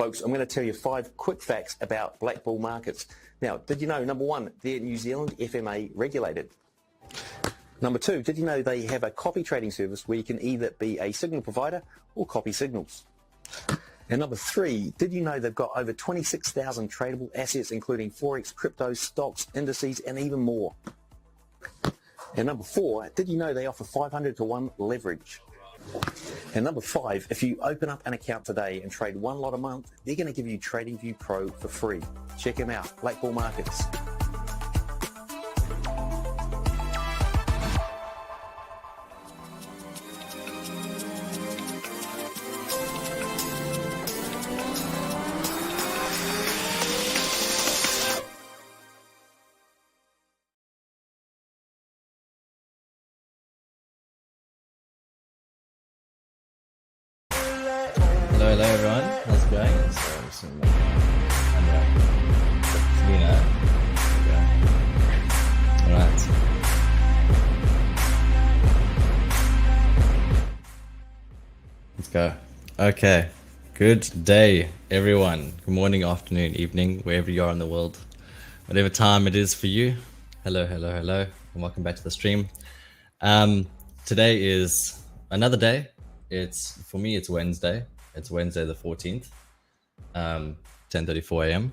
Folks, I'm going to tell you 5 quick facts about black bull markets. Now, did you know, number 1, they're New Zealand FMA regulated. Number 2, did you know they have a copy trading service where you can either be a signal provider or copy signals? And number 3, did you know they've got over 26,000 tradable assets, including Forex, crypto, stocks, indices, and even more? And number 4, did you know they offer 500 to 1 leverage? And number 5, if you open up an account today and trade 1 lot a month, they're going to give you TradingView Pro for free. Check them out, Black Bull Markets. Hello everyone, how's it going? So, Selena. Alright. Let's go. Okay. Good day, everyone. Good morning, afternoon, evening, wherever you are in the world. Whatever time it is for you. Hello, and welcome back to the stream. Today is another day. For me, it's Wednesday. It's Wednesday the 14th, 10:34 a.m.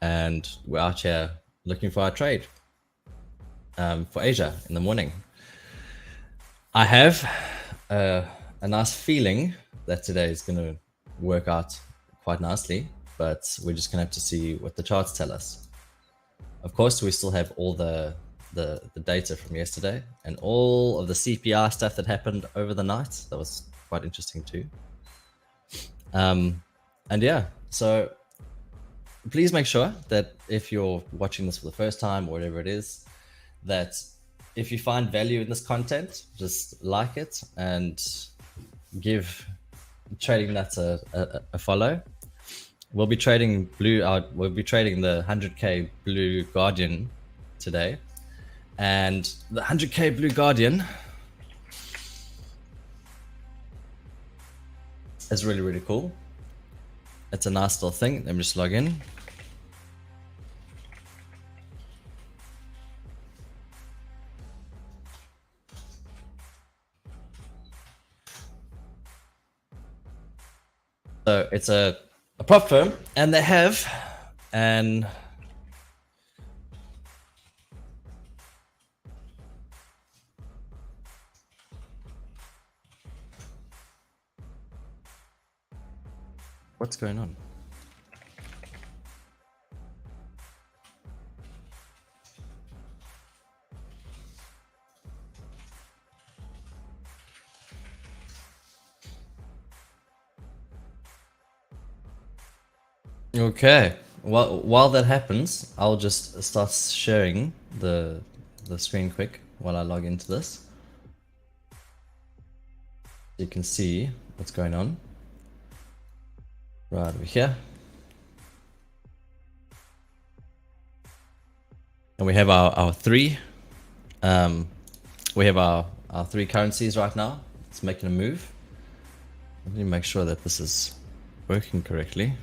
And we're out here looking for our trade for Asia in the morning. I have a nice feeling that today is going to work out quite nicely, but we're just going to have to see what the charts tell us. Of course, we still have all the data from yesterday and all of the CPR stuff that happened over the night. That was quite interesting too. And yeah, so please make sure that if you're watching this for the first time or whatever it is, that if you find value in this content, just like it and give Trading Nuts a follow. We'll be trading we'll be trading the 100k Blue Guardian today, and the 100k Blue Guardian is really, really cool. It's a nice little thing. Let me just log in. So it's a prop firm, and they have an what's going on? Okay, well, while that happens, I'll just start sharing the screen quick while I log into this. You can see what's going on right over here. And we have our 3 we have our 3 currencies right now. It's making a move. Let me make sure that this is working correctly.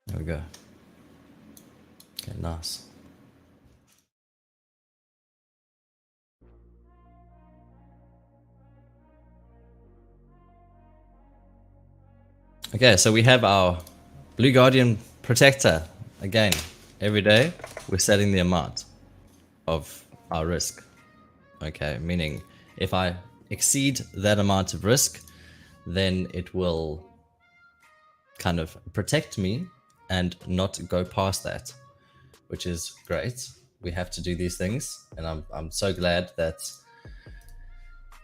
There we go. Okay, nice. Okay, so we have our Blue Guardian Protector. Again, every day we're setting the amount of our risk. Okay, meaning if I exceed that amount of risk, then it will kind of protect me and not go past that, which is great. We have to do these things, and I'm so glad that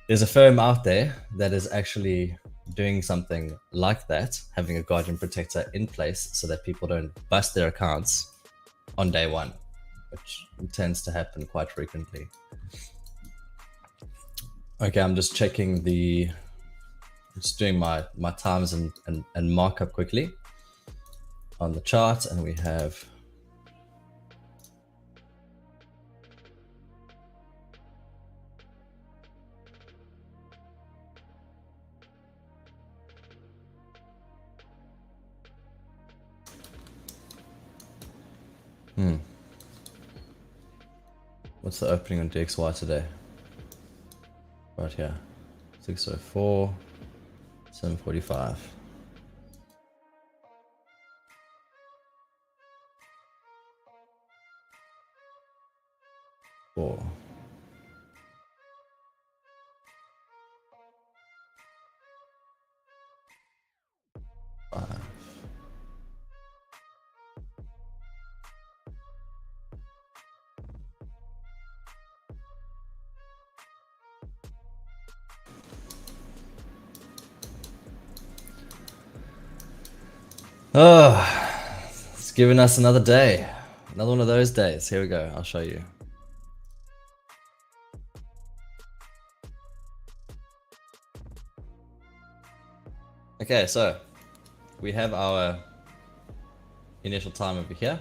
there's a firm out there that is actually doing something like that, having a guardian protector in place so that people don't bust their accounts on day one, which tends to happen quite frequently. Okay, I'm just checking just doing my times and markup quickly on the chart, and we have what's the opening on DXY today? Right here, 604, 745. 4. Oh, it's giving us another day. Another one of those days. Here we go. I'll show you. Okay, so we have our initial time over here.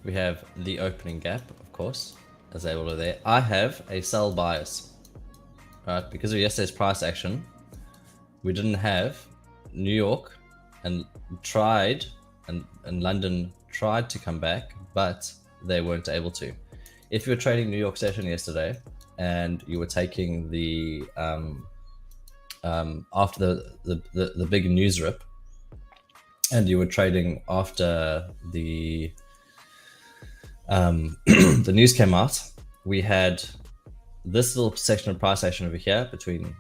We have the opening gap, of course, as able to there. I have a sell bias, right? Because of yesterday's price action, we didn't have New York and London tried to come back, but they weren't able to. If you were trading New York session yesterday and you were taking the after the big news rip, and you were trading after the the news came out, we had this little section of price action over here between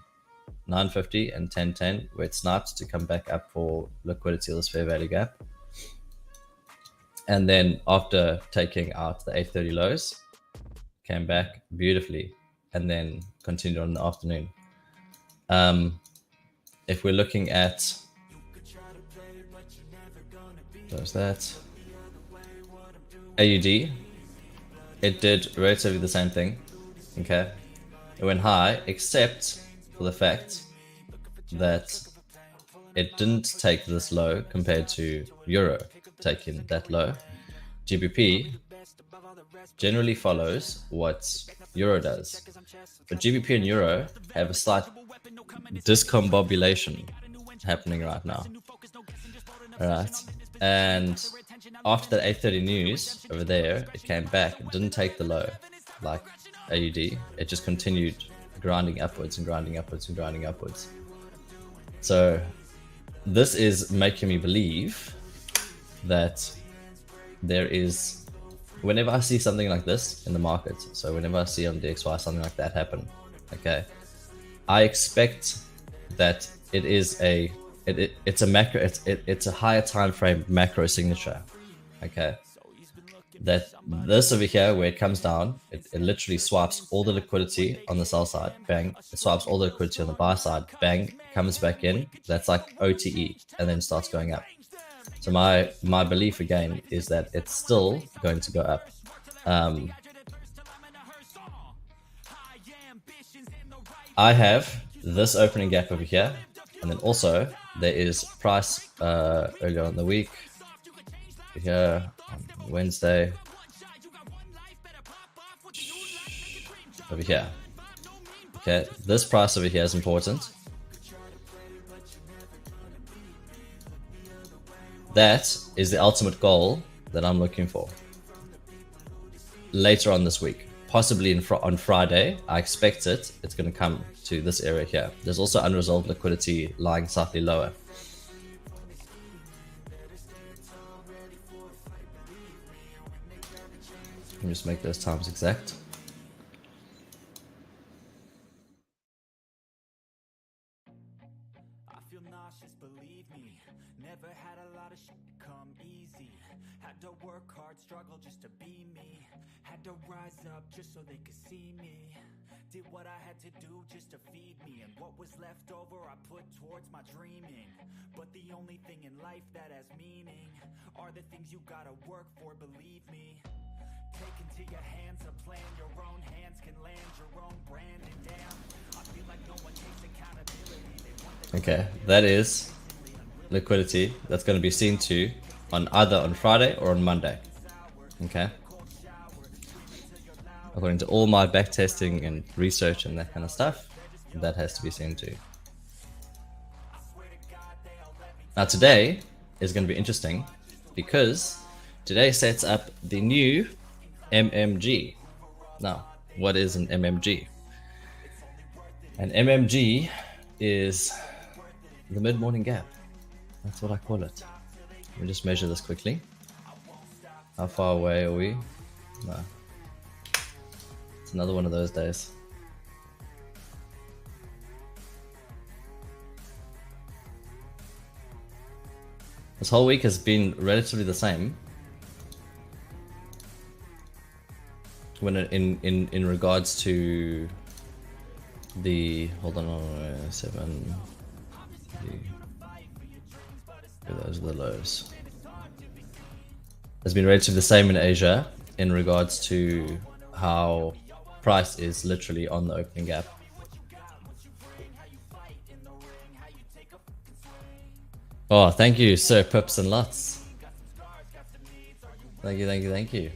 950 and 1010 where it sniped to come back up for liquidity of this fair value gap, and then after taking out the 830 lows came back beautifully and then continued on in the afternoon. If we're looking at there's that AUD, it did relatively the same thing. Okay, it went high except for the fact that it didn't take this low compared to Euro taking that low. GBP generally follows what Euro does, but GBP and Euro have a slight discombobulation happening right now. All right, and after that 830 news over there, it came back. It didn't take the low like AUD. It just continued grinding upwards and grinding upwards and grinding upwards. So this is making me believe that there is, whenever I see something like this in the market, so whenever I see on DXY something like that happen, okay, I expect that it is it's a macro, it's a higher time frame macro signature, okay, that this over here where it comes down, it literally swipes all the liquidity on the sell side, bang, it swipes all the liquidity on the buy side, bang, comes back in, that's like OTE, and then starts going up. So my belief again is that it's still going to go up. I have this opening gap over here, and then also there is price earlier in the week here on Wednesday over here. Okay, this price over here is important. That is the ultimate goal that I'm looking for later on this week, possibly on Friday. I expect it's going to come to this area here. There's also unresolved liquidity lying slightly lower. Let me just make those times exact. to work hard, struggle just to be me. Had to rise up just so they could see me. Did what I had to do just to feed me, and what was left over I put towards my dreaming. But the only thing in life that has meaning are the things you gotta work for, believe me. Take into your hands a plan, your own hands can land your own brand, and damn, I feel like no one takes accountability. They want the Okay, that is liquidity that's going to be seen to on either on Friday or on Monday. Okay, according to all my back testing and research and that kind of stuff, that has to be seen to. Now today is going to be interesting because today sets up the new MMG. Now, what is an MMG? An MMG is the mid-morning gap. That's what I call it. Let me just measure this quickly. How far away are we? No. It's another one of those days. This whole week has been relatively the same. When in regards to the those are the lows. It's been relatively the same in Asia in regards to how price is literally on the opening gap. Oh, thank you, Sir Pips and Lots. Thank you, thank you, thank you.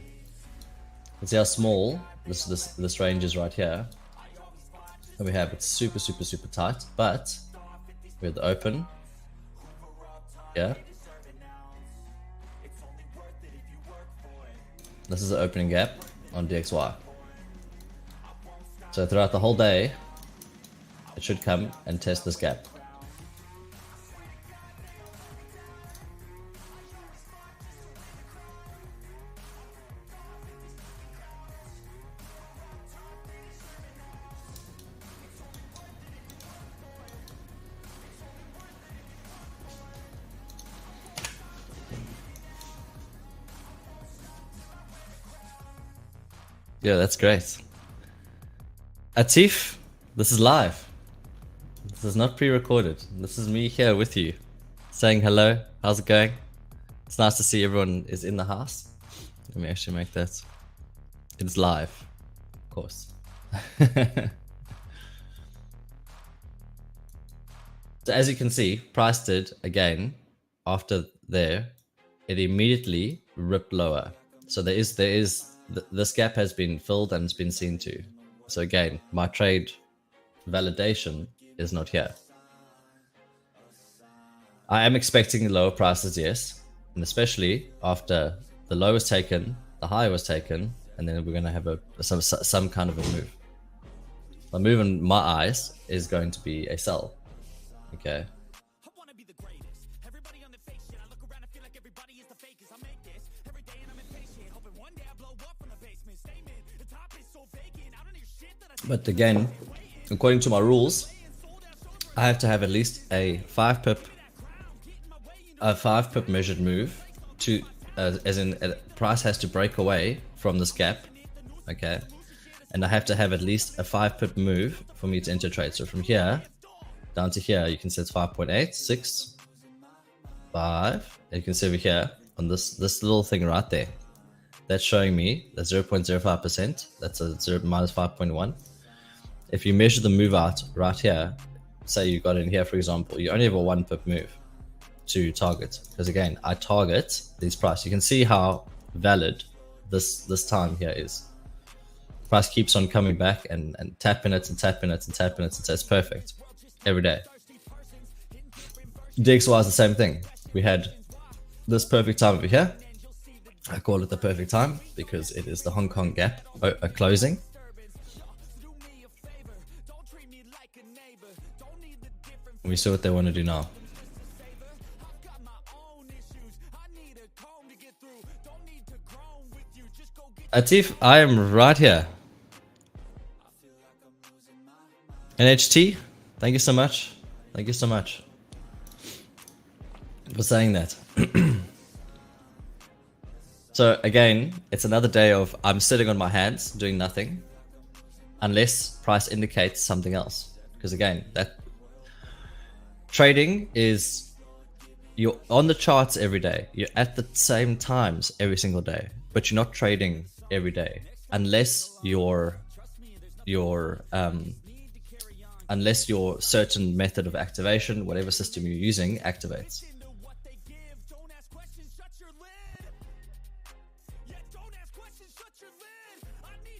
Let's see how small this range is right here. And we have it's super tight, but we have the open. Yeah. This is the opening gap on DXY. So throughout the whole day, it should come and test this gap. Yeah, that's great. Atif, this is live. This is not pre-recorded. This is me here with you, saying hello. How's it going? It's nice to see everyone is in the house. Let me actually make that. It's live, of course. So as you can see, price did again after there. It immediately ripped lower. So this gap has been filled and it's been seen to. So again, my trade validation is not here. I am expecting lower prices, yes, and especially after the low was taken, the high was taken, and then we're going to have some kind of a move. The move in my eyes is going to be a sell. Okay. But again, according to my rules, I have to have at least a 5 pip measured move to, as in price has to break away from this gap, okay? And I have to have at least a 5 pip move for me to enter trade. So from here down to here, you can see it's 5.8, 6, 5. And you can see over here on this little thing right there. That's showing me the 0.05%. That's a minus 5.1. If you measure the move out right here, say you got in here, for example, you only have a 1 pip move to target. Because again, I target these price. You can see how valid this time here is. Price keeps on coming back and tapping it and tapping it and tapping it. And so it's perfect every day. DXY is the same thing. We had this perfect time over here. I call it the perfect time because it is the Hong Kong gap closing. We see what they want to do now. Atif, I am right here. NHT, thank you so much. Thank you so much for saying that. So again, it's another day of I'm sitting on my hands doing nothing unless price indicates something else. Because again, that trading is, you're on the charts every day. You're at the same times every single day, but you're not trading every day unless your certain method of activation, whatever system you're using, activates.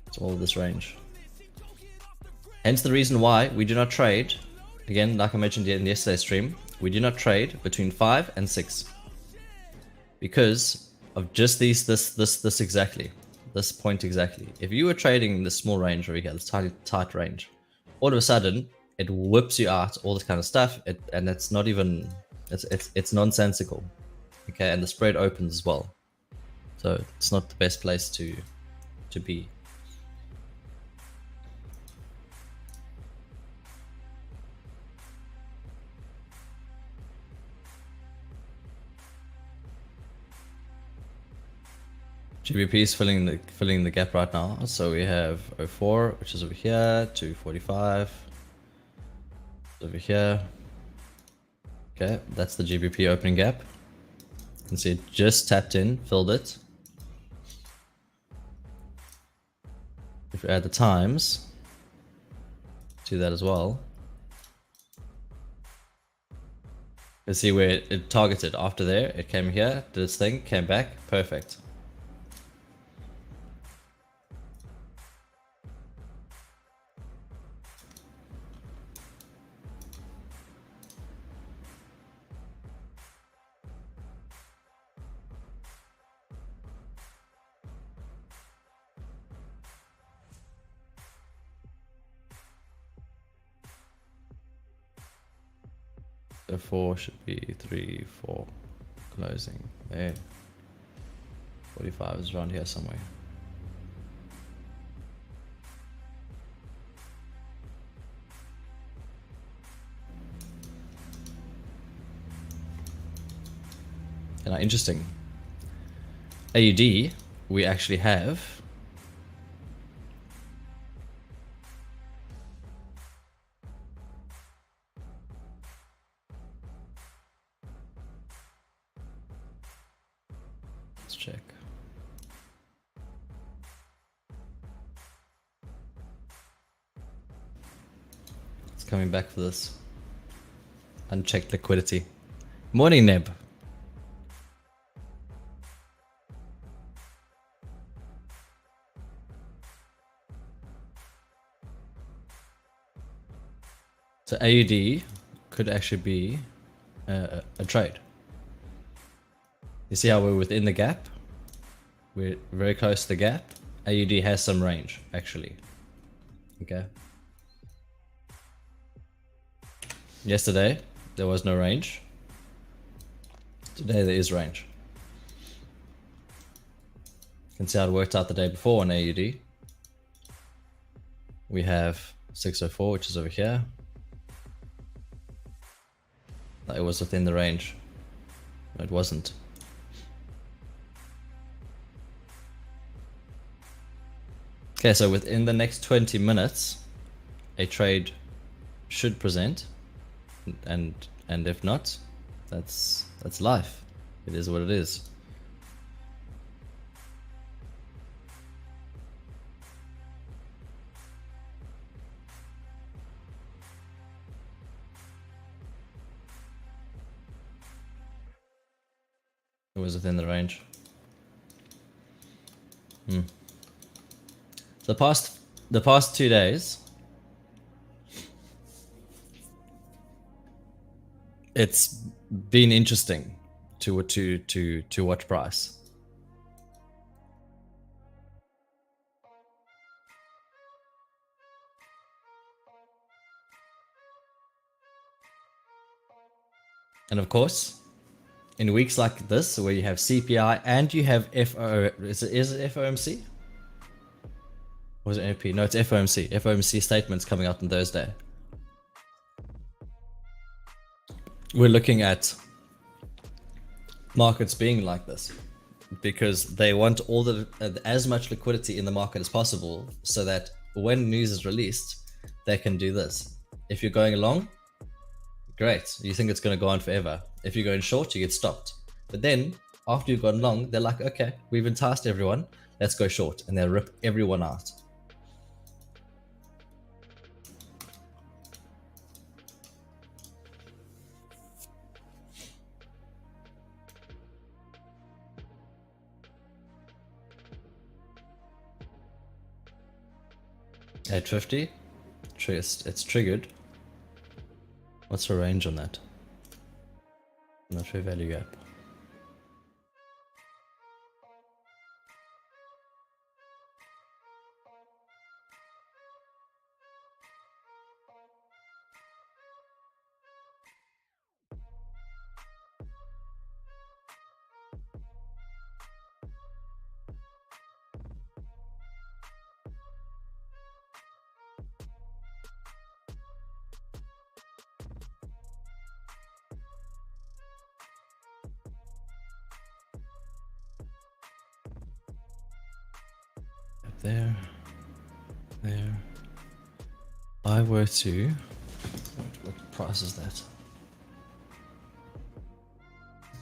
It's all of this range. Hence the reason why we do not trade. Again, like I mentioned in yesterday's stream, we do not trade between 5 and 6 because of just this exactly, this point exactly. If you were trading in this small range over here, this tiny tight range, all of a sudden it whips you out all this kind of stuff, and it's not even, it's nonsensical. Okay, and the spread opens as well, so it's not the best place to be. GBP is filling the gap right now. So we have 04, which is over here, 245 over here. Okay, that's the GBP opening gap. You can see it just tapped in, filled it. If we add the times to that as well, you see where it targeted after there. It came here, did its thing, came back, perfect. So 4 should be 3, 4 closing there. 45 is around here somewhere. And now, interesting. AUD, we actually have check. It's coming back for this. Unchecked liquidity. Morning, Neb. So AUD could actually be a trade. You see how we're within the gap? We're very close to the gap. AUD has some range, actually. Okay. Yesterday, there was no range. Today, there is range. You can see how it worked out the day before on AUD. We have 604, which is over here. It was within the range. No, it wasn't. Okay, so within the next 20 minutes, a trade should present, and if not, that's life. It is what it is. It was within the range. The past 2 days, it's been interesting to watch price. And of course, in weeks like this, where you have CPI and you have is it FOMC? Or is it NP? No, it's FOMC. FOMC statements coming out on Thursday. We're looking at markets being like this. because they want all the as much liquidity in the market as possible, so that when news is released, they can do this. If you're going long, great, you think it's going to go on forever. If you're going short, you get stopped. But then after you've gone long, they're like, okay, we've enticed everyone, let's go short, and they'll rip everyone out. $850. It's triggered. What's the range on that? Not fair value gap. There. I were to. What price is that?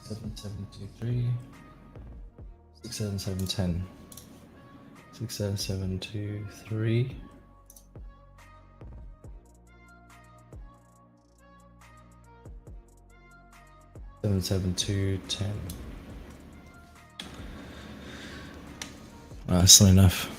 7723. 67710. 67723. 77210. That's not enough.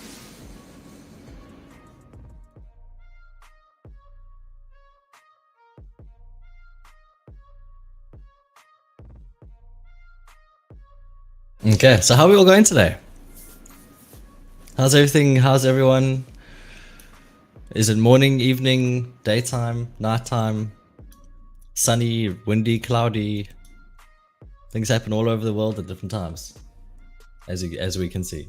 Okay, so how are we all going today? How's everything? How's everyone? Is it morning, evening, daytime, nighttime, sunny, windy, cloudy? Things happen all over the world at different times, as we can see.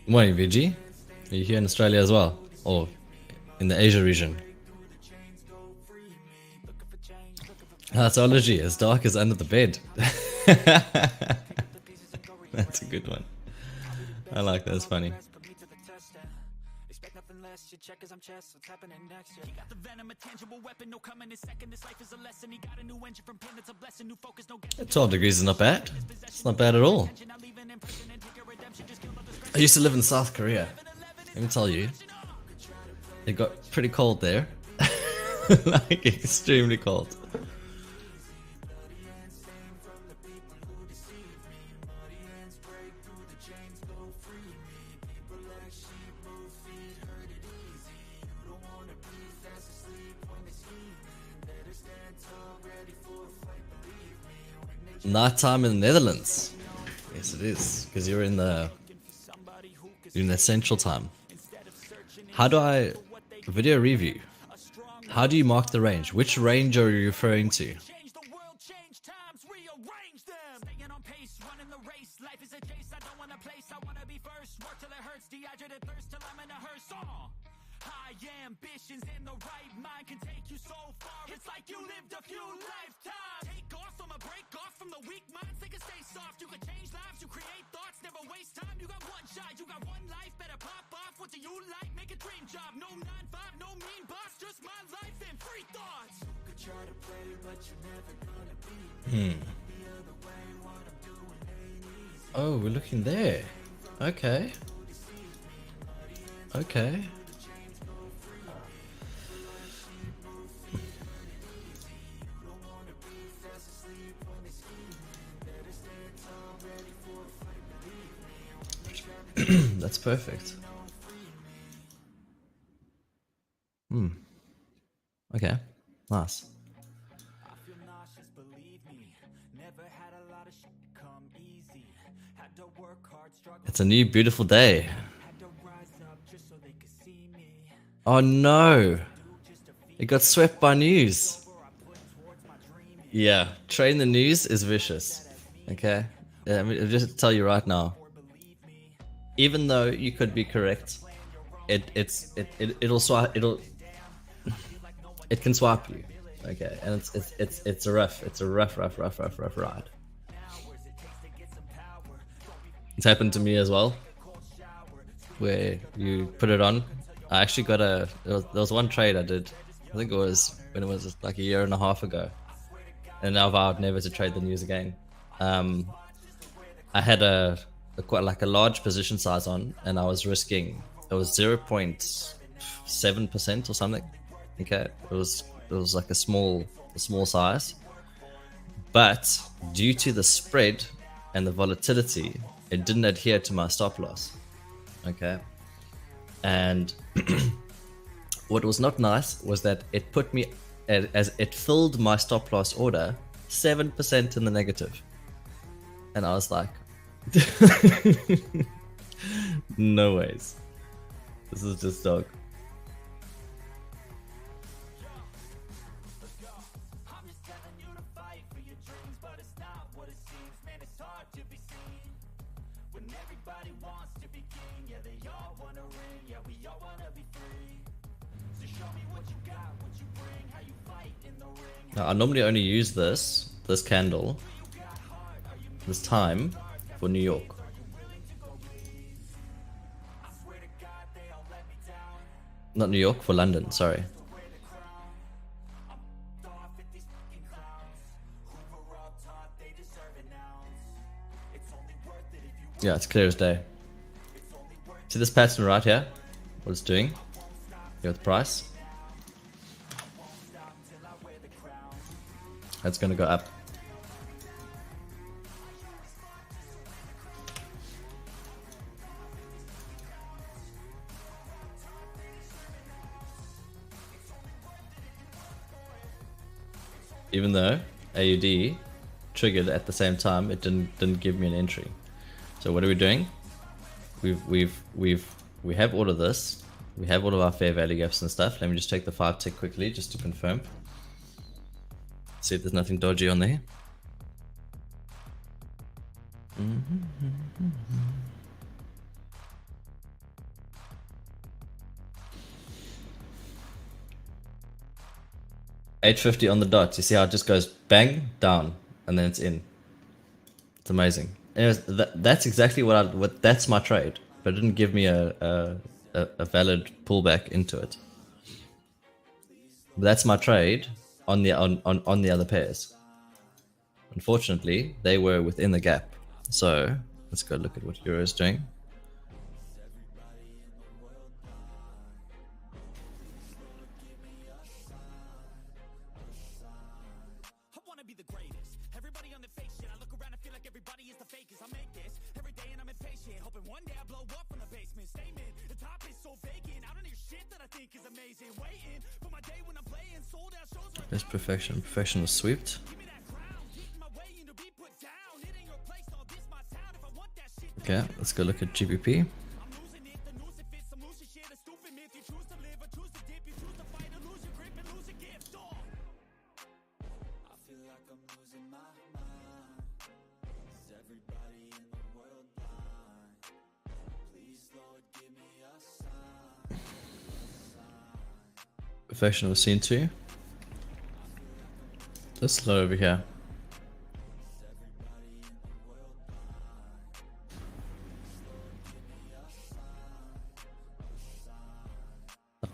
Morning, VG. Are you here in Australia as well, or in the Asia region? That's allergy. As dark as under the bed. That's a good one. I like that. It's funny. At 12 degrees is not bad. It's not bad at all. I used to live in South Korea. Let me tell you, it got pretty cold there. Like extremely cold. Nighttime in the Netherlands. Yes, it is, because you're in the central time. How do I video review? How do you mark the range? Which range are you referring to? Ambitions in the right mind can take you so far. It's like you lived a few lifetimes. Take off from a break off from the weak minds. They can stay soft. You can change lives. You create thoughts. Never waste time. You got one shot. You got one life. Better pop off. What do you like? Make a dream job. No 9-5. No mean boss. Just my life and free thoughts. You could try to play, but you're never gonna be. The other way, what I'm doing ain't easy. Oh, we're looking there. Okay. Okay. That's perfect. Okay. Nice. It's a new beautiful day. Oh no. It got swept by news. Yeah, trading the news is vicious. Okay. Yeah, I'll just tell you right now. even though you could be correct, it can swipe you. Okay, and it's a rough ride. It's happened to me as well, where you put it on. I actually got there was one trade I did. I think it was when it was like a year and a half ago, and I vowed never to trade the news again. I had a quite like a large position size on, and I was risking, it was 0.7% or something. Okay, it was like a small size, but due to the spread and the volatility, it didn't adhere to my stop loss. Okay, and what was not nice was that it put me as it filled my stop loss order 7% in the negative, and I was like, no ways, this is just dog. Now, I normally only use this candle, this time, for New York. Not New York, for London, sorry. Yeah, it's clear as day. See this pattern right here? What it's doing? Here with the price. That's going to go up. Even though AUD triggered at the same time, it didn't give me an entry. So what are we doing? We have all of this. We have all of our fair value gaps and stuff. Let me just take the 5 tick quickly just to confirm. See if there's nothing dodgy on there. $8.50 on the dot. You see how it just goes bang down and then it's in. It's amazing. Anyways, that's exactly what that's my trade, but it didn't give me a valid pullback into it. That's my trade on the other pairs. Unfortunately, they were within the gap. So let's go look at what Euro is doing. There's perfection. Perfection was swept. Okay, let's go look at GBP. Perfection was seen too. Just low over here.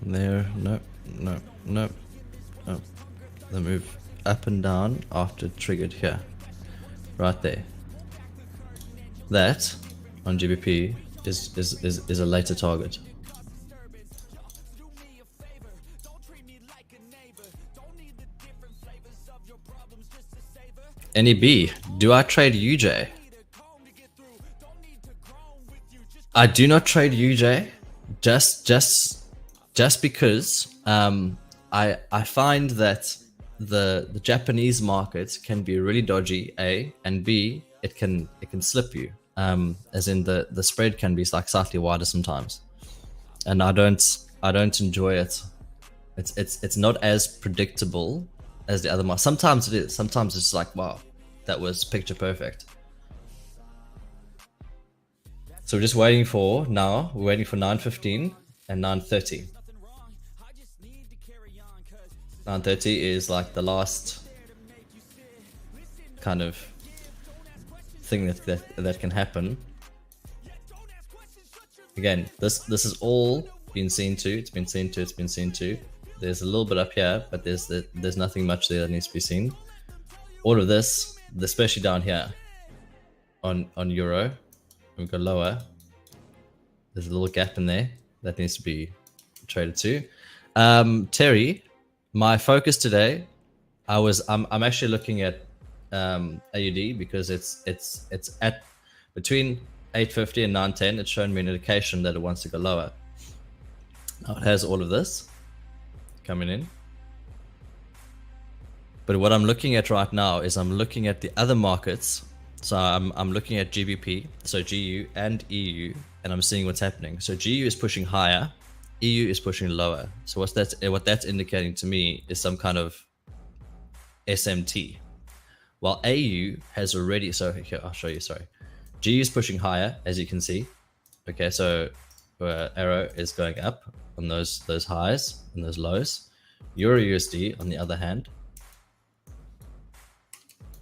There, nope. They move up and down after it triggered here. Right there. That on GBP is a later target. NEB, do I trade UJ? I do not trade UJ just because I find that the Japanese market can be really dodgy, A, and B, it can slip you, as in the spread can be like slightly wider sometimes, and I don't enjoy it. It's not as predictable as the other market. Sometimes it is. Sometimes it's like, wow, that was picture perfect. So we're just waiting for now. We're waiting for 9:15 and 9:30. 9:30 is like the last kind of thing that can happen. Again, this is all been seen to. It's been seen to. It's been seen to. There's a little bit up here, but there's nothing much there that needs to be seen. All of this, especially down here on euro, we go lower. There's a little gap in there that needs to be traded to. Terry, my focus today, I'm actually looking at AUD because it's at between 850 and 910. It's shown me an indication that it wants to go lower. Now it has all of this coming in. But what I'm looking at right now is I'm looking at the other markets. So I'm looking at GBP, so GU and EU, and I'm seeing what's happening. So GU is pushing higher, EU is pushing lower. So what that's indicating to me is some kind of SMT. While AU has already, so here I'll show you. Sorry, GU is pushing higher, as you can see. Okay, so arrow is going up on those highs and those lows. Euro USD, on the other hand,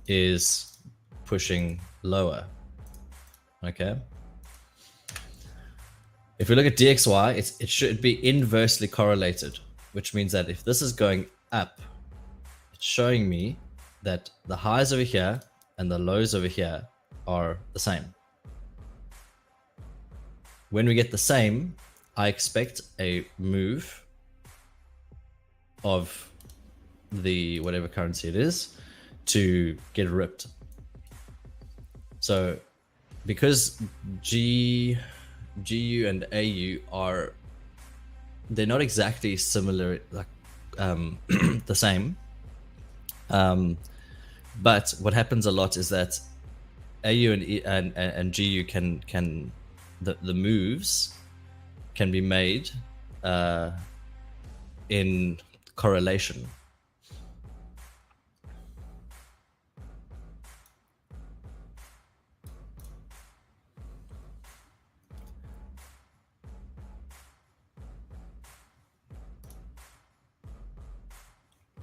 is pushing lower. Okay. If we look at DXY, it should be inversely correlated, which means that if this is going up, it's showing me that the highs over here and the lows over here are the same. When we get the same, I expect a move of the whatever currency it is to get ripped. So because GU and AU they're not exactly similar, like the same. But what happens a lot is that AU and GU can the moves can be made in correlation.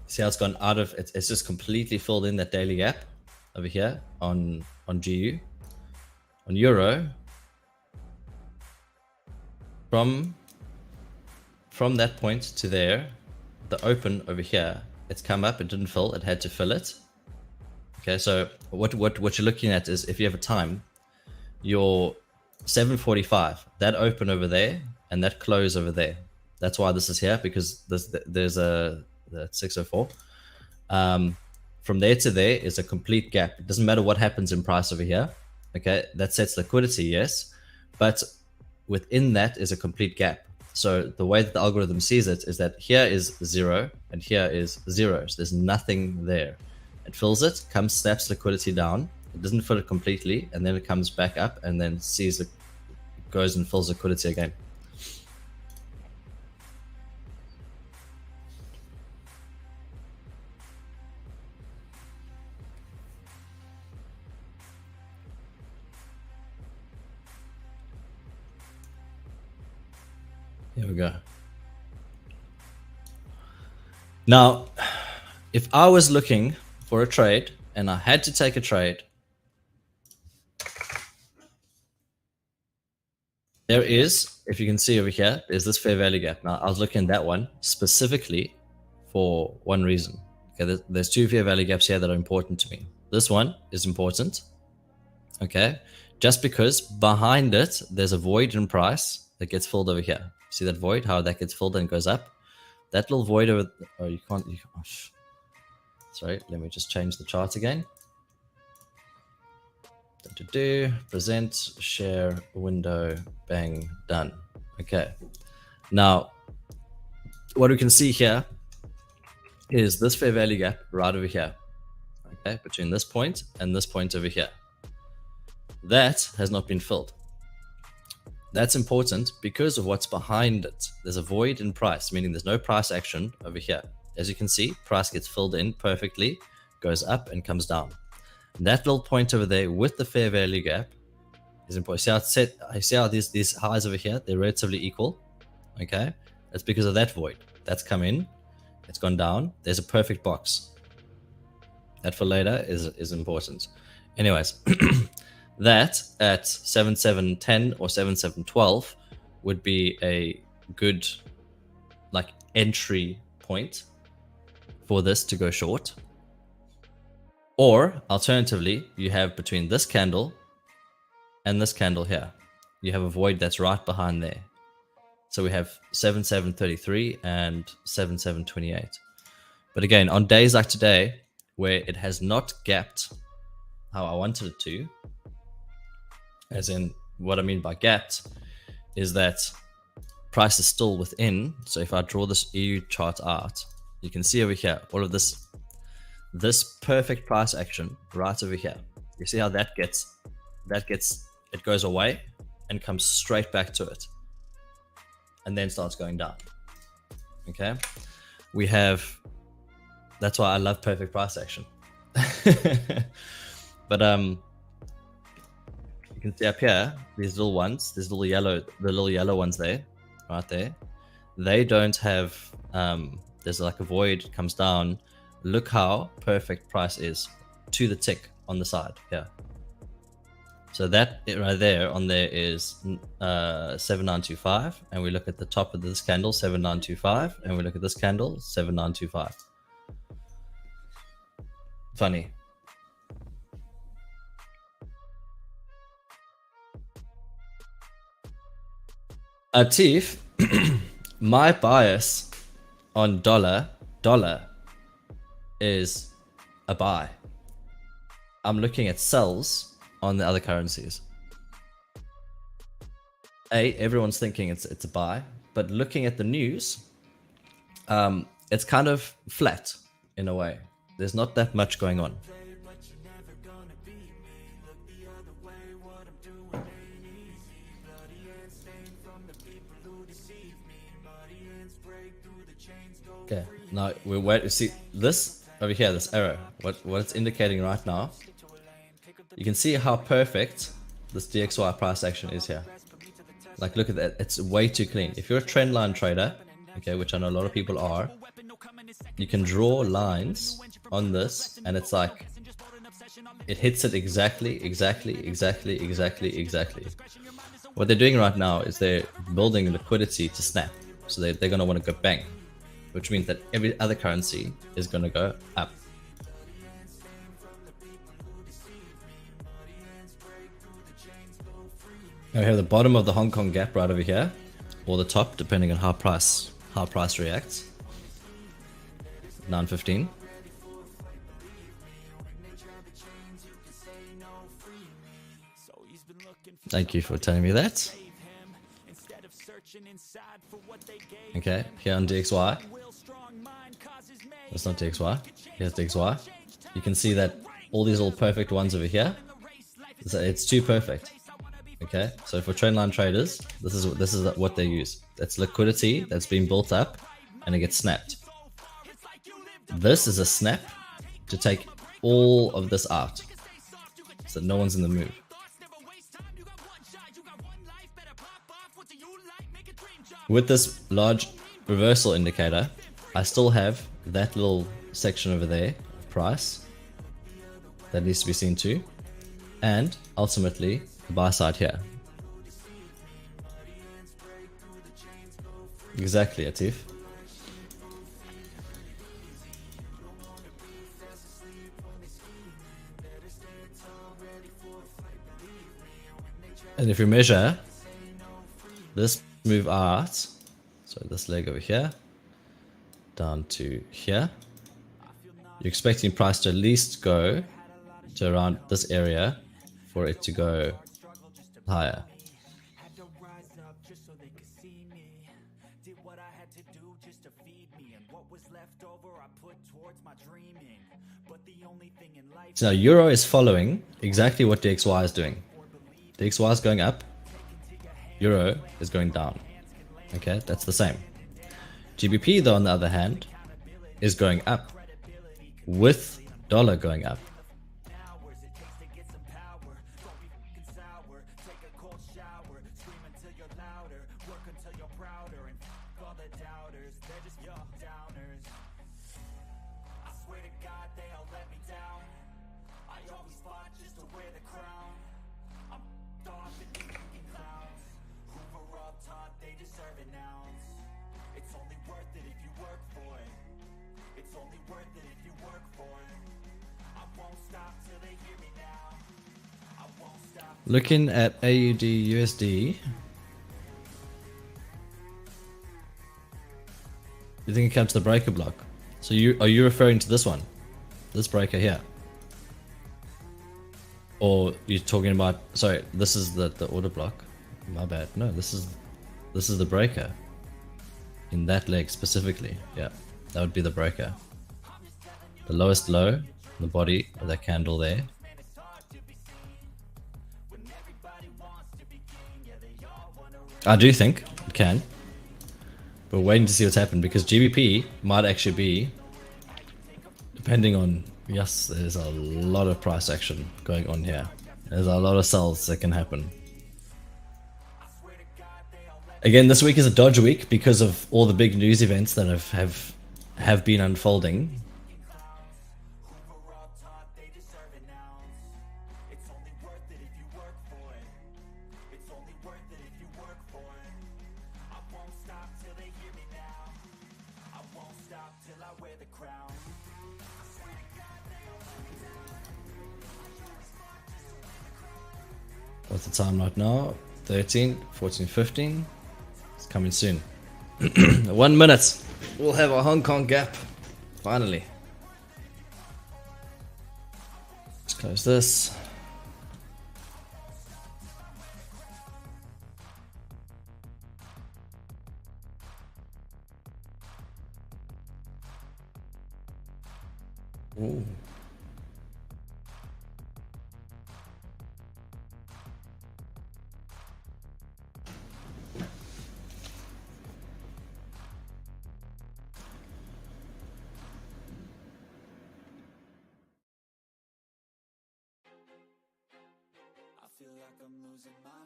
See how it's gone out of it? It's just completely filled in that daily gap over here on GU. On euro, from that point to there, the open over here, it's come up, it didn't fill, it had to fill it. Okay, so what you're looking at is, if you have a time, your 745, that open over there and that close over there. That's why this is here, because there's a 604. From there to there is a complete gap. It doesn't matter what happens in price over here. Okay, that sets liquidity, yes, but within that is a complete gap. So the way that the algorithm sees it is that here is 0 and here is 0. So there's nothing there. It fills it, snaps liquidity down. It doesn't fill it completely, and then it comes back up and then sees it, goes and fills liquidity again. Here we go. Now, if I was looking for a trade and I had to take a trade, there is, if you can see over here, there's this fair value gap. Now, I was looking at that one specifically for one reason. Okay, there's two fair value gaps here that are important to me. This one is important, okay, just because behind it, there's a void in price that gets filled over here. See that void, how that gets filled and goes up? That little void over, oh, you can't, oh, sorry, let me just change the chart again. Present, share, window, bang, done. Okay. Now, what we can see here is this fair value gap right over here. Okay, between this point and this point over here. That has not been filled. That's important because of what's behind it. There's a void in price, meaning there's no price action over here. As you can see, price gets filled in perfectly, goes up and comes down. And that little point over there with the fair value gap is important. See how it's set? I see how these highs over here, they're relatively equal. Okay, that's because of that void. That's come in, it's gone down. There's a perfect box. That for later is important. Anyways, that at 7710 or 7712 would be a good like entry point for this to go short. Or alternatively, you have between this candle and this candle here, you have a void that's right behind there. So we have 7733 and 7728. But again, on days like today, where it has not gapped how I wanted it to, as in what I mean by gapped is that price is still within. So if I draw this EU chart out, you can see over here, all of this perfect price action right over here. You see how that it goes away and comes straight back to it and then starts going down. Okay, we have, that's why I love perfect price action. But you can see up here, these little ones, these little yellow, the little yellow ones there, right there, they don't have there's like a void comes down. Look how perfect price is to the tick on the side here. So that right there on there is 7925, and we look at the top of this candle 7925, and we look at this candle 7925. Funny. Atif, my bias on dollar is a buy. I'm looking at sells on the other currencies. Everyone's thinking it's a buy, but looking at the news, it's kind of flat in a way. There's not that much going on. Okay, now we wait to see this over here, this arrow. What it's indicating right now. You can see how perfect this DXY price action is here. Like, look at that. It's way too clean. If you're a trend line trader, okay, which I know a lot of people are, you can draw lines on this, and it's like it hits it exactly. What they're doing right now is they're building liquidity to snap. So they're going to want to go bang, which means that every other currency is going to go up. Now we have the bottom of the Hong Kong gap right over here, or the top, depending on how price reacts. 915. Thank you for telling me that. Okay, here on DXY. That's not DXY. Here's DXY. You can see that all these little perfect ones over here, it's too perfect. Okay, so for trendline traders, this is what they use. That's liquidity that's been built up, and it gets snapped. This is a snap to take all of this out, so that no one's in the move. With this large reversal indicator, I still have that little section over there, price, that needs to be seen too, and ultimately the buy side here. Exactly, Atif. And if you measure this move out, so this leg over here, down to here, you're expecting price to at least go to around this area for it to go higher. So now Euro is following exactly what DXY is doing. DXY is going up, Euro is going down. Okay, that's the same. GBP though, on the other hand, is going up with dollar going up. Looking at AUD USD. You think it comes to the breaker block? So are you referring to this one? This breaker here? Or you're talking about, sorry, this is the order block. My bad. No, this is the breaker. In that leg specifically. Yeah. That would be the breaker. The lowest low, the body of that candle there. I do think it can. But we're waiting to see what's happened because GBP might actually be, depending on, yes, there's a lot of price action going on here. There's a lot of sells that can happen. Again, this week is a dodge week because of all the big news events that have been unfolding. What's the time right now? 13, 14, 15. It's coming soon. 1 minute. We'll have a Hong Kong gap. Finally. Let's close this. Ooh.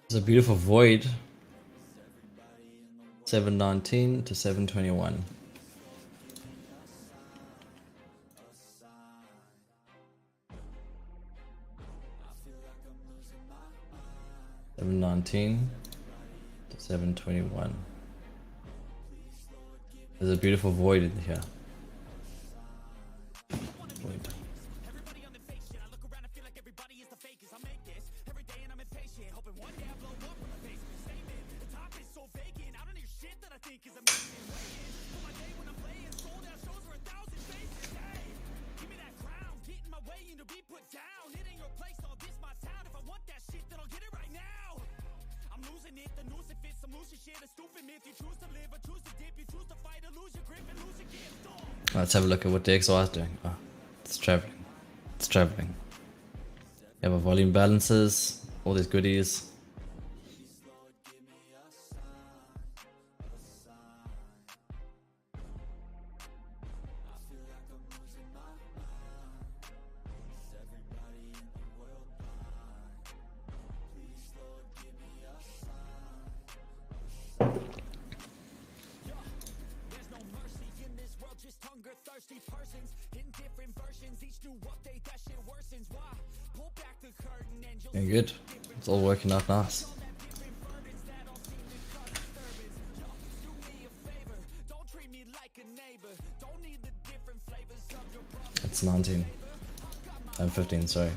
There's a beautiful void. 719 to 721. $719 to 721. There's a beautiful void in here. Void. Let's have a look at what the XR is doing. Oh, it's traveling. It's traveling. You have a volume balances, all these goodies. Yeah, good. It's all working out nice. It's 19. I'm 15, sorry.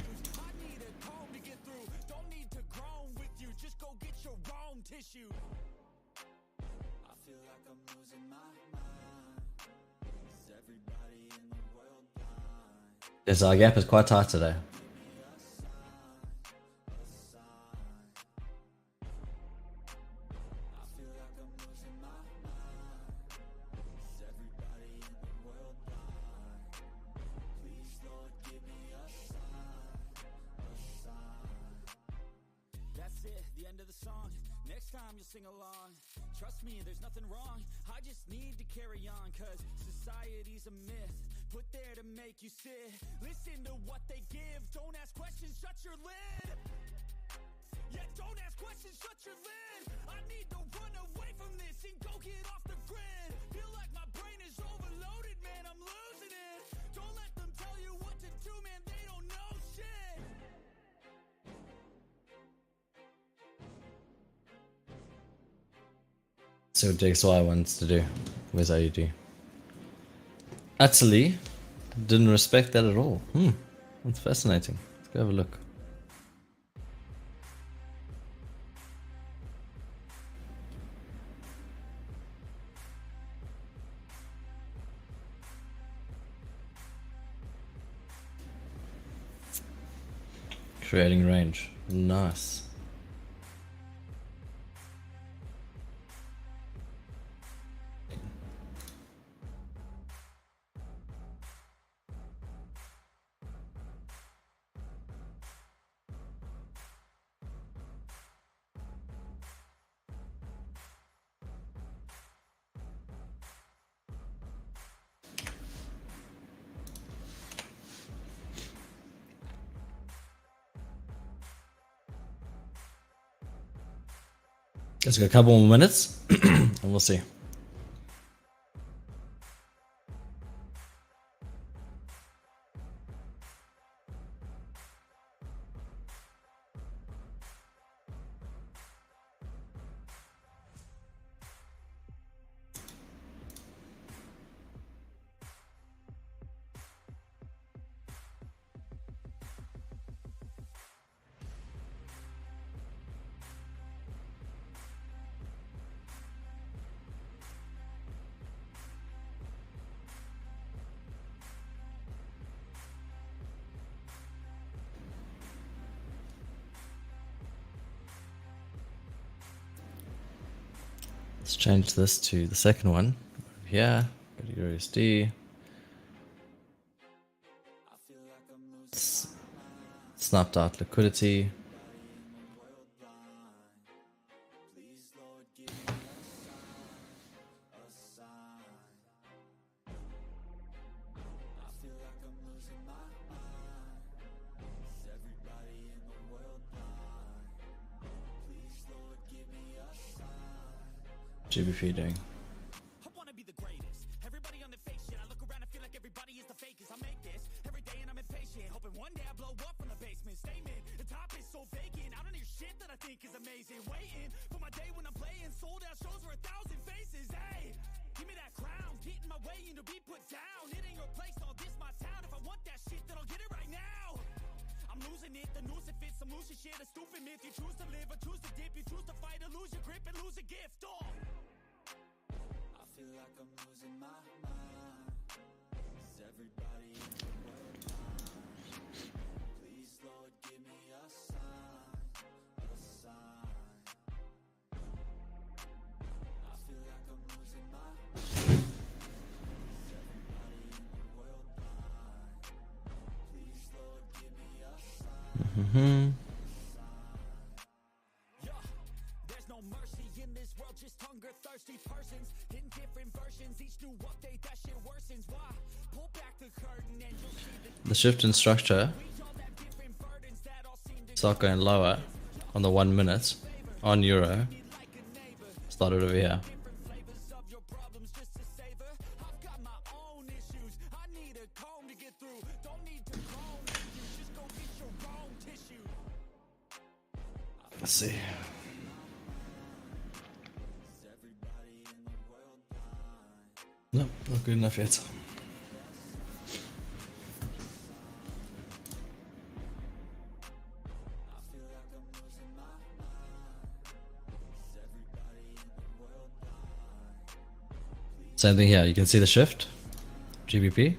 Yes, our gap is quite tight today. Sing along. Trust me, there's nothing wrong. I just need to carry on, cause society's a myth put there to make you sit. Listen to what they give. Don't ask questions, shut your lid. Yeah, don't ask questions, shut your lid. I need to run away from this and go get off the grid. Feel like my brain is overloaded, man, I'm losing it. Don't let them tell you what to do, man, they don't know shit. See what DXY wants to do. Where's AUD? Utterly didn't respect that at all. That's fascinating. Let's go have a look. Creating range. Nice. Let's go a couple more minutes and we'll see. Let's change this to the second one. Here, go to USD. Snapped out liquidity. GBP doing. I wanna be the greatest. Everybody on the fake shit. I look around and feel like everybody is the fakest. I make this every day and I'm impatient. Hoping one day I blow up from the basement. Statement. The top is so vacant. I don't hear shit that I think is amazing. Waiting for my day when I'm playing. Sold out shows for 1,000 faces. Hey, give me that crown. Get in my way and to be put down. It ain't your place. All this my town. If I want that shit, then I'll get it right now. I'm losing it. The noose it fits. I'm losing shit. A stupid myth. You choose to live or choose to dip. You choose to fight or lose your grip and lose a gift. Oh. I feel like I'm losing my mind. Is everybody in the world blind? Please, Lord, give me a sign, a sign. I feel like I'm losing my mind. Is everybody in the world blind? Please, Lord, give me a sign. There's no mercy in this world, just hunger thirsty persons in different versions. Each new update, that shit worsens. Why? Pull back the curtain and you'll see The shift in structure start going lower on the 1 minute on Euro. Started over here. flavors of your problems just to savor. I've got my own issues. I need a comb to get through. Don't need to clone you. Just go get your own tissue. Let's see. No, not good enough yet. Same thing here. You can see the shift. GBP.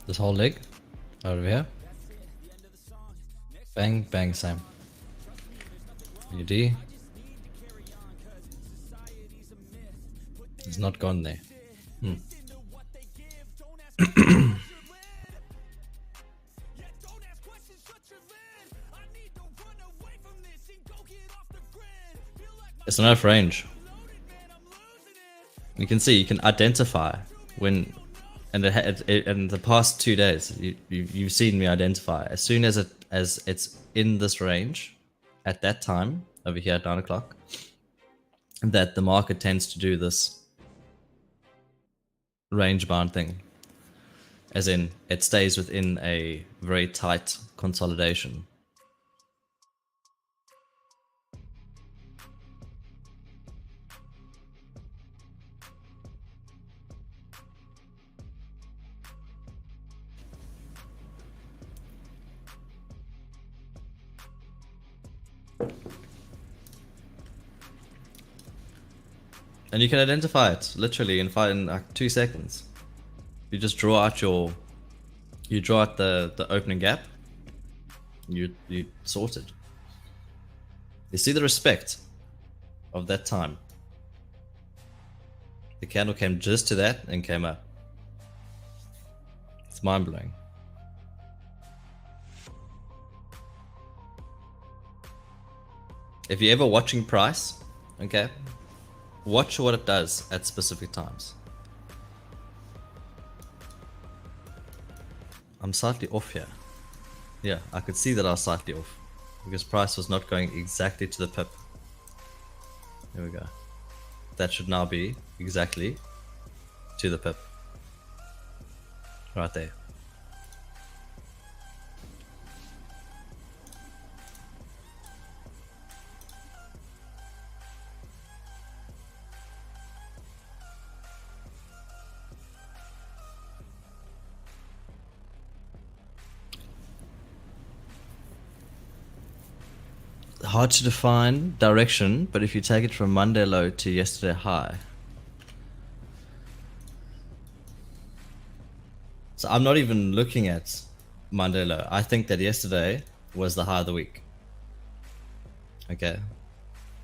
This whole leg. Over here. Bang, bang, same. UD. It's not gone there. It's enough range. You can see, you can identify when, and in the past 2 days, you've seen me identify as soon as it's in this range, at that time over here at 9 o'clock, that the market tends to do this range bound thing, as in it stays within a very tight consolidation. And you can identify it literally in like 2 seconds. You just draw out the opening gap. you sorted. You see the respect of that time. The candle came just to that and came up. It's mind-blowing. If you're ever watching price, okay, watch what it does at specific times. I'm slightly off here. Yeah, I could see that I was slightly off because price was not going exactly to the pip. There we go. That should now be exactly to the pip. Right there. Hard to define direction, but if you take it from Monday low to yesterday high. So I'm not even looking at Monday low. I think that yesterday was the high of the week. Okay.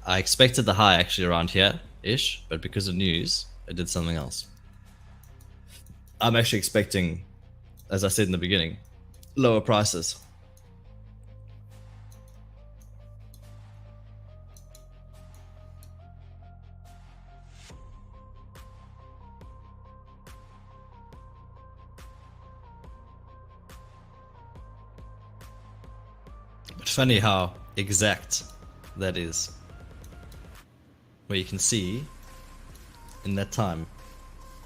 I expected the high actually around here-ish, but because of news, it did something else. I'm actually expecting, as I said in the beginning, lower prices. Funny how exact that is, where you can see in that time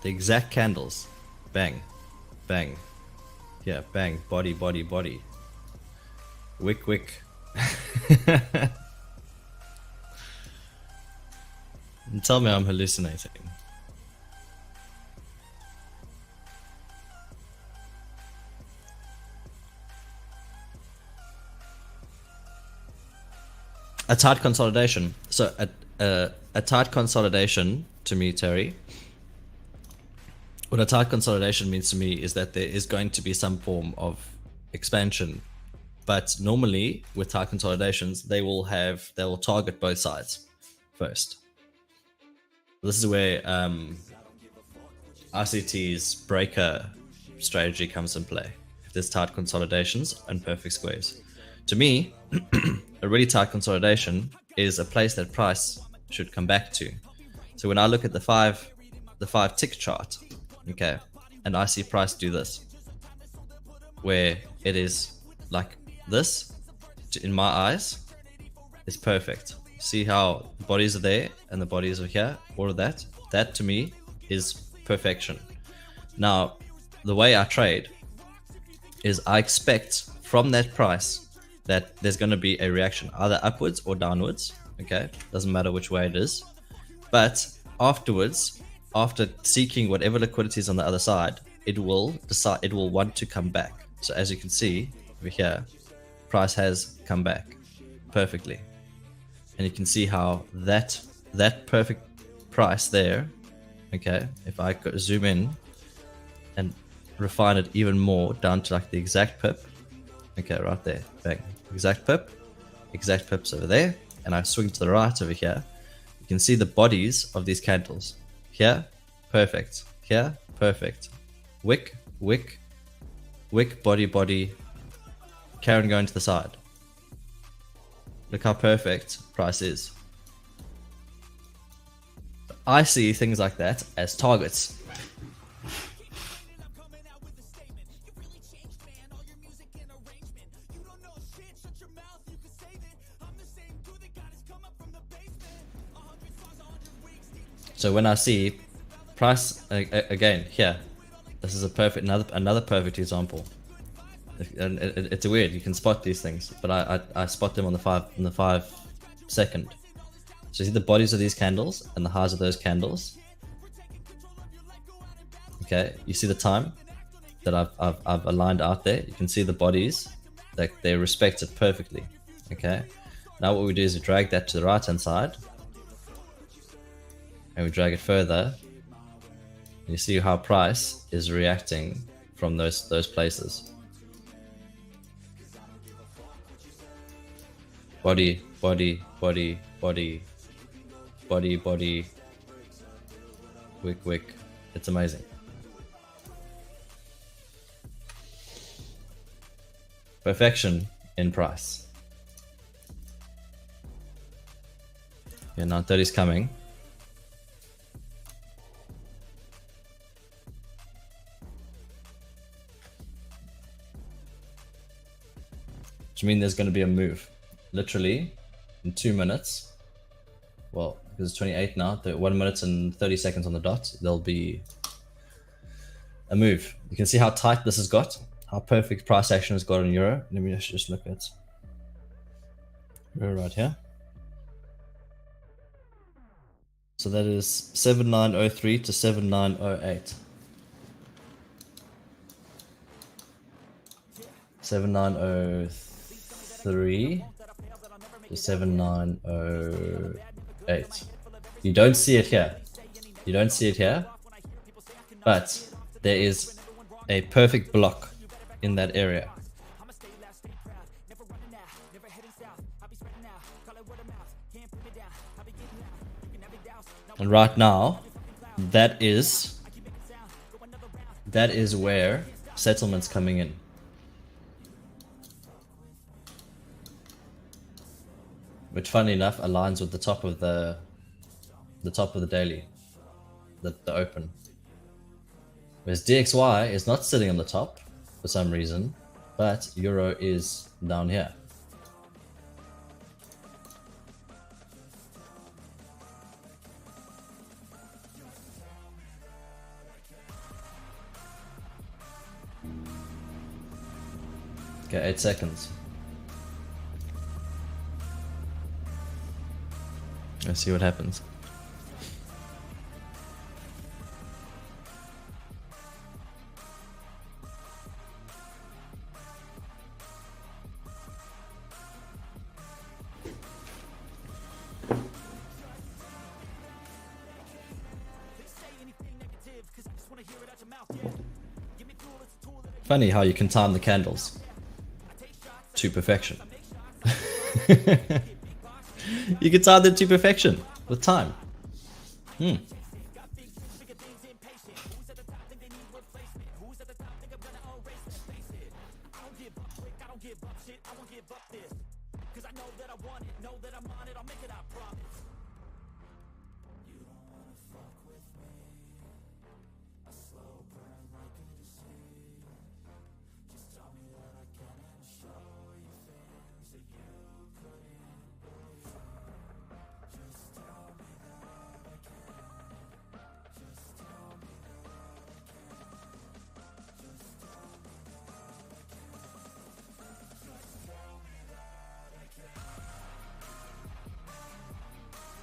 the exact candles, bang, bang, yeah, bang, body, body, body, wick, wick. And tell me I'm hallucinating. A tight consolidation. So a tight consolidation to me, Terry, what a tight consolidation means to me is that there is going to be some form of expansion. But normally with tight consolidations, they will target both sides first. This is where ICT's breaker strategy comes in play. If there's tight consolidations and perfect squares. To me, a really tight consolidation is a place that price should come back to. So when I look at the five tick chart, okay, and I see price do this, where it is like this, in my eyes, is perfect. See how the bodies are there and the bodies are here, all of that. That to me is perfection. Now, the way I trade is I expect from that price that there's going to be a reaction, either upwards or downwards. Okay, doesn't matter which way it is. But afterwards, after seeking whatever liquidity is on the other side, it will decide, it will want to come back. So as you can see over here, price has come back perfectly. And you can see how that perfect price there, okay, if I could zoom in and refine it even more down to like the exact pip, okay, right there, bang, exact pips over there, and I swing to the right over here, you can see the bodies of these candles. Here, perfect. Here, perfect. Wick, wick, wick, body, body, Karen going to the side. Look how perfect price is. I see things like that as targets. So when I see price again here, this is a perfect another perfect example. And it's weird, you can spot these things, but I spot them on the 5 second. So you see the bodies of these candles and the highs of those candles. Okay, you see the time that I've aligned out there. You can see the bodies, that they respect it perfectly. Okay, now what we do is we drag that to the right hand side, and we drag it further. You see how price is reacting from those places. Body, body, body, body, body, body. Wick, wick. It's amazing. Perfection in price. Yeah, 930 is coming. Which means there's going to be a move. Literally, in 2 minutes. Well, because it's 28 now, 1 minute and 30 seconds on the dot, there'll be a move. You can see how tight this has got, how perfect price action has got in euro. Let me just look at euro right here. So that is 7903 to 7908. 7903 to 7908. You don't see it here. You don't see it here. But there is a perfect block in that area. And right now, that is where settlement's coming in. Which, funny enough, aligns with the top of the daily, the open. Whereas DXY is not sitting on the top for some reason, but euro is down here. Okay, 8 seconds. Let's see what happens. Funny how you can time the candles to perfection. You can time them to perfection with time.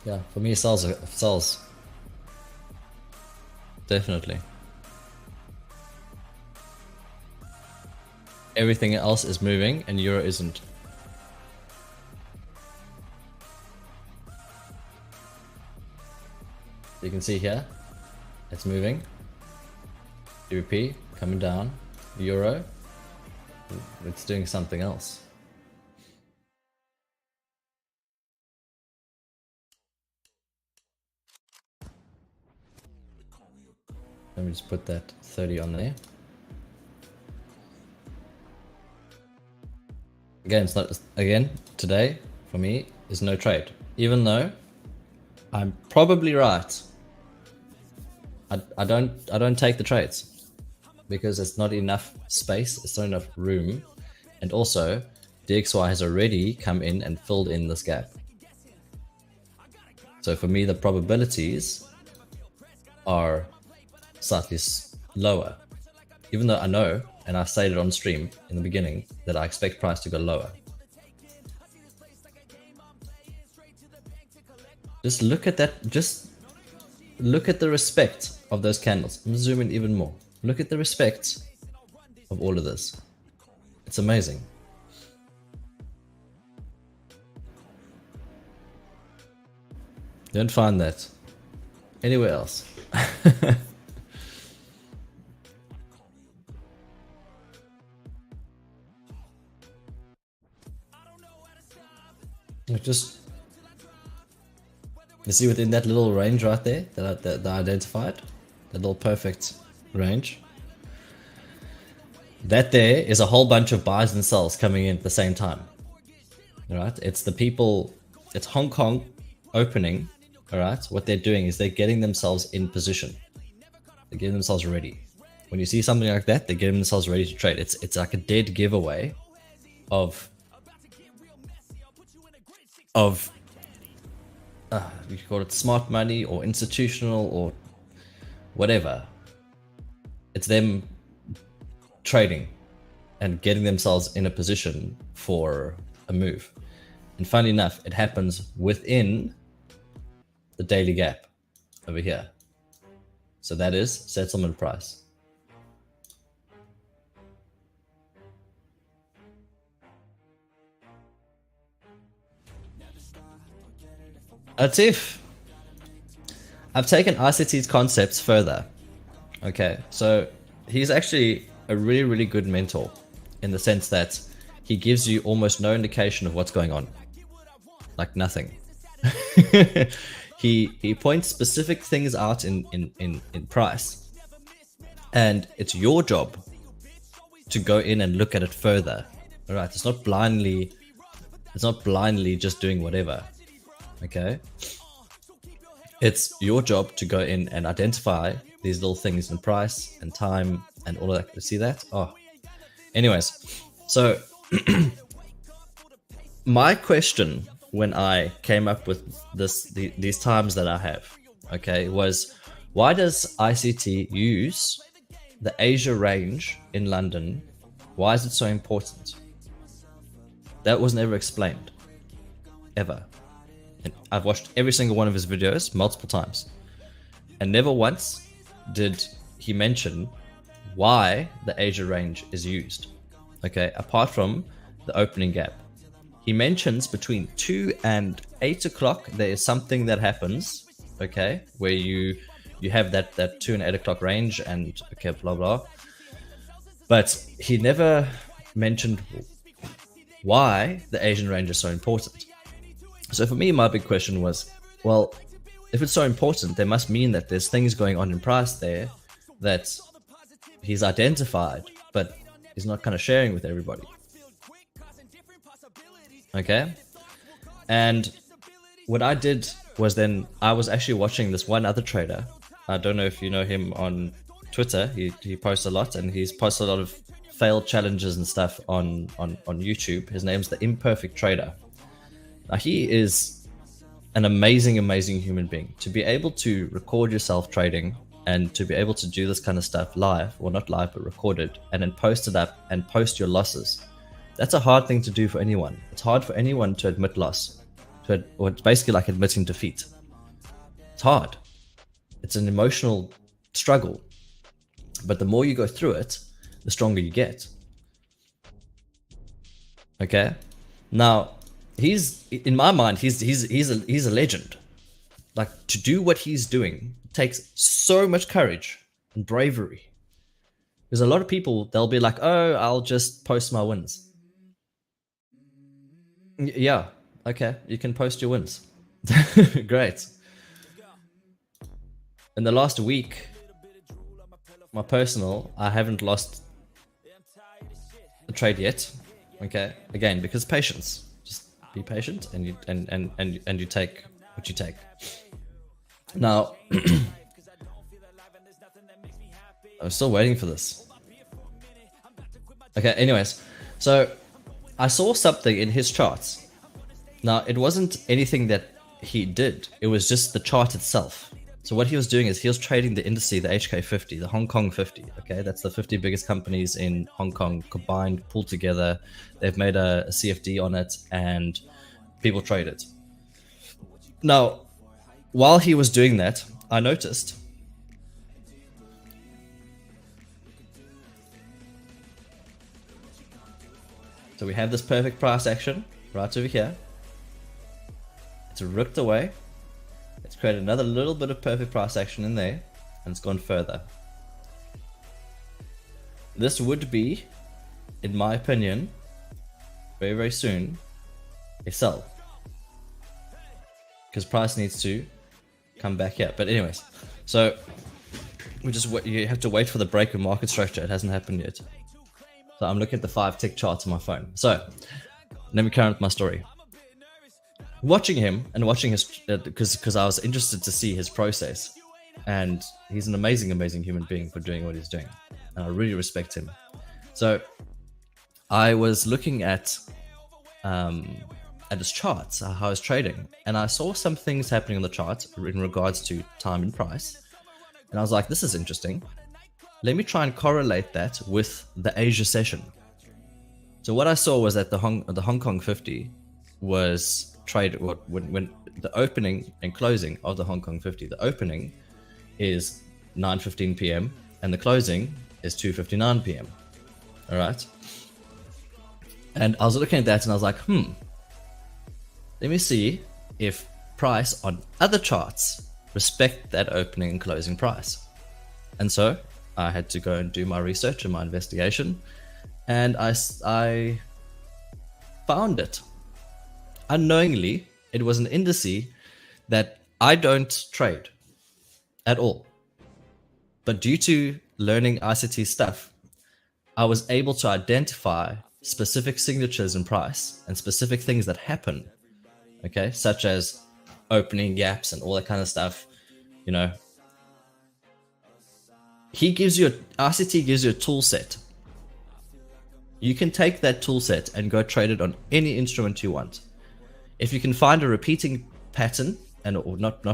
Yeah, for me, it sells. Definitely. Everything else is moving and euro isn't. You can see here, it's moving. GBP coming down. Euro, it's doing something else. Let me just put that 30 on there. Again, it's not, again, today for me is no trade. Even though I'm probably right. I don't take the trades because it's not enough space, it's not enough room. And also DXY has already come in and filled in this gap. So for me, the probabilities are slightly lower, even though I know, and I stated on stream in the beginning, that I expect price to go lower. Just look at that, just look at the respect of those candles. I'm zooming even more. Look at the respect of all of this. It's amazing. Don't find that anywhere else. Just, you see within that little range right there that I identified, that little perfect range, that there is a whole bunch of buys and sells coming in at the same time. All right, it's the people, it's Hong Kong opening. All right, what they're doing is they're getting themselves in position. They're getting themselves ready. When you see something like that, they're getting themselves ready to trade. It's like a dead giveaway of you can call it smart money or institutional or whatever. It's them trading and getting themselves in a position for a move. And funny enough, it happens within the daily gap over here. So that is settlement price. Atif, I've taken ICT's concepts further. Okay, so he's actually a really, really good mentor in the sense that he gives you almost no indication of what's going on. Like nothing. He points specific things out in price. And it's your job to go in and look at it further. All right, it's not blindly just doing whatever. Okay, it's your job to go in and identify these little things in price and time and all of that. You see that? Oh, anyways, so my question when I came up with these times that I have, okay, was why does ICT use the Asia range in London? Why is it so important? That was never explained, ever. And I've watched every single one of his videos multiple times, and never once did he mention why the Asia range is used. Okay, apart from the opening gap. He mentions between 2 and 8 o'clock there is something that happens, okay, where you have that 2 and 8 o'clock range and okay, blah blah. But he never mentioned why the Asian range is so important. So for me, my big question was, well, if it's so important, there must mean that there's things going on in price there that he's identified, but he's not kind of sharing with everybody. Okay? And what I did was then I was actually watching this one other trader. I don't know if you know him on Twitter. He posts a lot, and he's posted a lot of failed challenges and stuff on YouTube. His name's The Imperfect Trader. Now, he is an amazing, amazing human being. To be able to record yourself trading and to be able to do this kind of stuff live, well, not live, but recorded, and then post it up and post your losses. That's a hard thing to do for anyone. It's hard for anyone to admit loss, or it's basically like admitting defeat. It's hard. It's an emotional struggle. But the more you go through it, the stronger you get. Okay? Now, he's, in my mind, he's a legend. Like, to do what he's doing takes so much courage and bravery. There's a lot of people, they'll be like, oh, I'll just post my wins. Yeah, okay, you can post your wins. Great. In the last week, my personal, I haven't lost a trade yet. Okay, again, because patience. Just be patient, and you take what you take. Now, I'm still waiting for this. Okay, anyways, so I saw something in his charts. Now, it wasn't anything that he did. It was just the chart itself. So what he was doing is he was trading the indice, the HK50, the Hong Kong 50. Okay, that's the 50 biggest companies in Hong Kong combined, pulled together. They've made a CFD on it, and people trade it. Now, while he was doing that, I noticed so we have this perfect price action right over here. It's ripped away. It's created another little bit of perfect price action in there, and it's gone further. This would be, in my opinion, very, very soon, a sell. because price needs to come back here. But anyways, so you have to wait for the break of market structure. It hasn't happened yet. So I'm looking at the 5 tick charts on my phone. So let me carry on with my story. Watching him and watching his, because I was interested to see his process, and he's an amazing human being for doing what he's doing, and I really respect him. So I was looking at his charts, how he's trading, and I saw some things happening on the chart in regards to time and price, and I was like, this is interesting. Let me try and correlate that with the Asia session. So what I saw was that the Hong Kong 50 was traded when the opening and closing of the Hong Kong 50. The opening is 9:15 p.m. and the closing is 2:59 p.m. All right. And I was looking at that and I was like, let me see if price on other charts respect that opening and closing price. And so I had to go and do my research and my investigation, and I found it. Unknowingly, it was an indice that I don't trade at all. But due to learning ICT stuff, I was able to identify specific signatures in price and specific things that happen, okay, such as opening gaps and all that kind of stuff, you know. ICT gives you a tool set. You can take that tool set and go trade it on any instrument you want. If you can find a repeating pattern, or not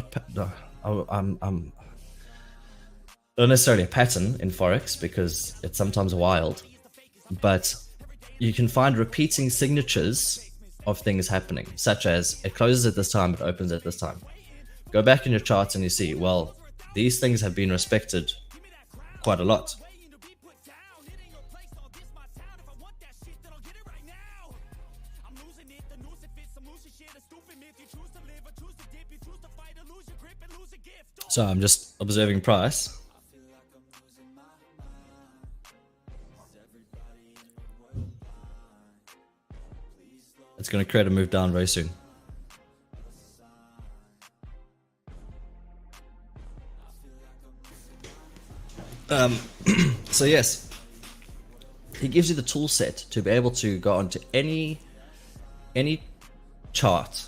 necessarily a pattern in Forex, because it's sometimes wild, but you can find repeating signatures of things happening, such as it closes at this time, it opens at this time. Go back in your charts and you see, well, these things have been respected quite a lot. So I'm just observing price. It's going to create a move down very soon. So yes, he gives you the tool set to be able to go onto any chart,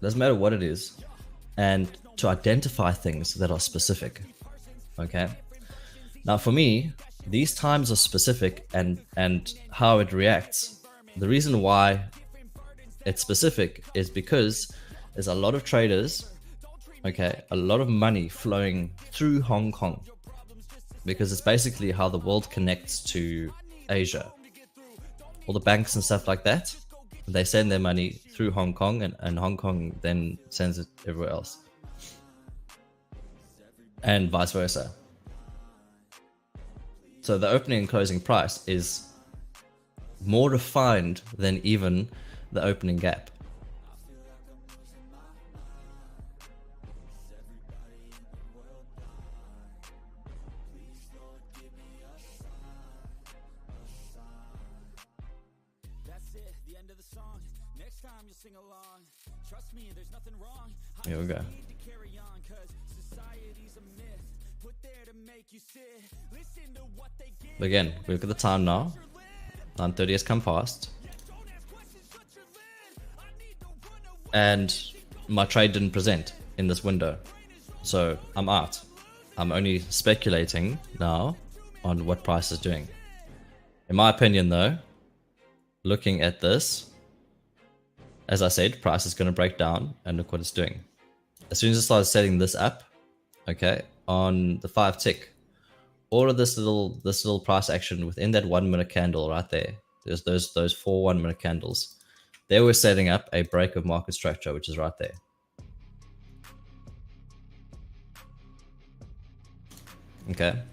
doesn't matter what it is, and to identify things that are specific. Okay. Now for me, these times are specific, and how it reacts. The reason why it's specific is because there's a lot of traders, okay, a lot of money flowing through Hong Kong, because it's basically how the world connects to Asia. All the banks and stuff like that, they send their money through Hong Kong, and Hong Kong then sends it everywhere else. And vice versa. So the opening and closing price is more refined than even the opening gap. Here we go. But again, we look at the time now. 9:30 has come past, and my trade didn't present in this window, so I'm out. I'm only speculating now on what price is doing. In my opinion though, looking at this, as I said, price is going to break down, and look what it's doing. As soon as I started setting this up, okay, on the 5 tick, all of this little price action within that 1 minute candle right there, there's those 4 1 minute candles, they were setting up a break of market structure, which is right there. Okay,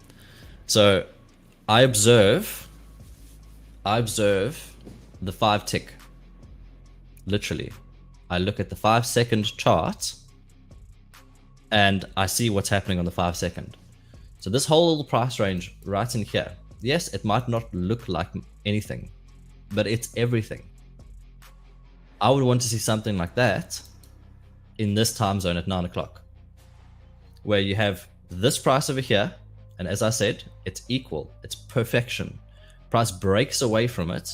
so I observe the 5 tick. Literally, I look at the 5 second chart and I see what's happening on the 5 second. So this whole little price range right in here, yes, it might not look like anything, but it's everything. I would want to see something like that in this time zone at 9 o'clock, where you have this price over here, and as I said, it's equal, it's perfection. Price breaks away from it.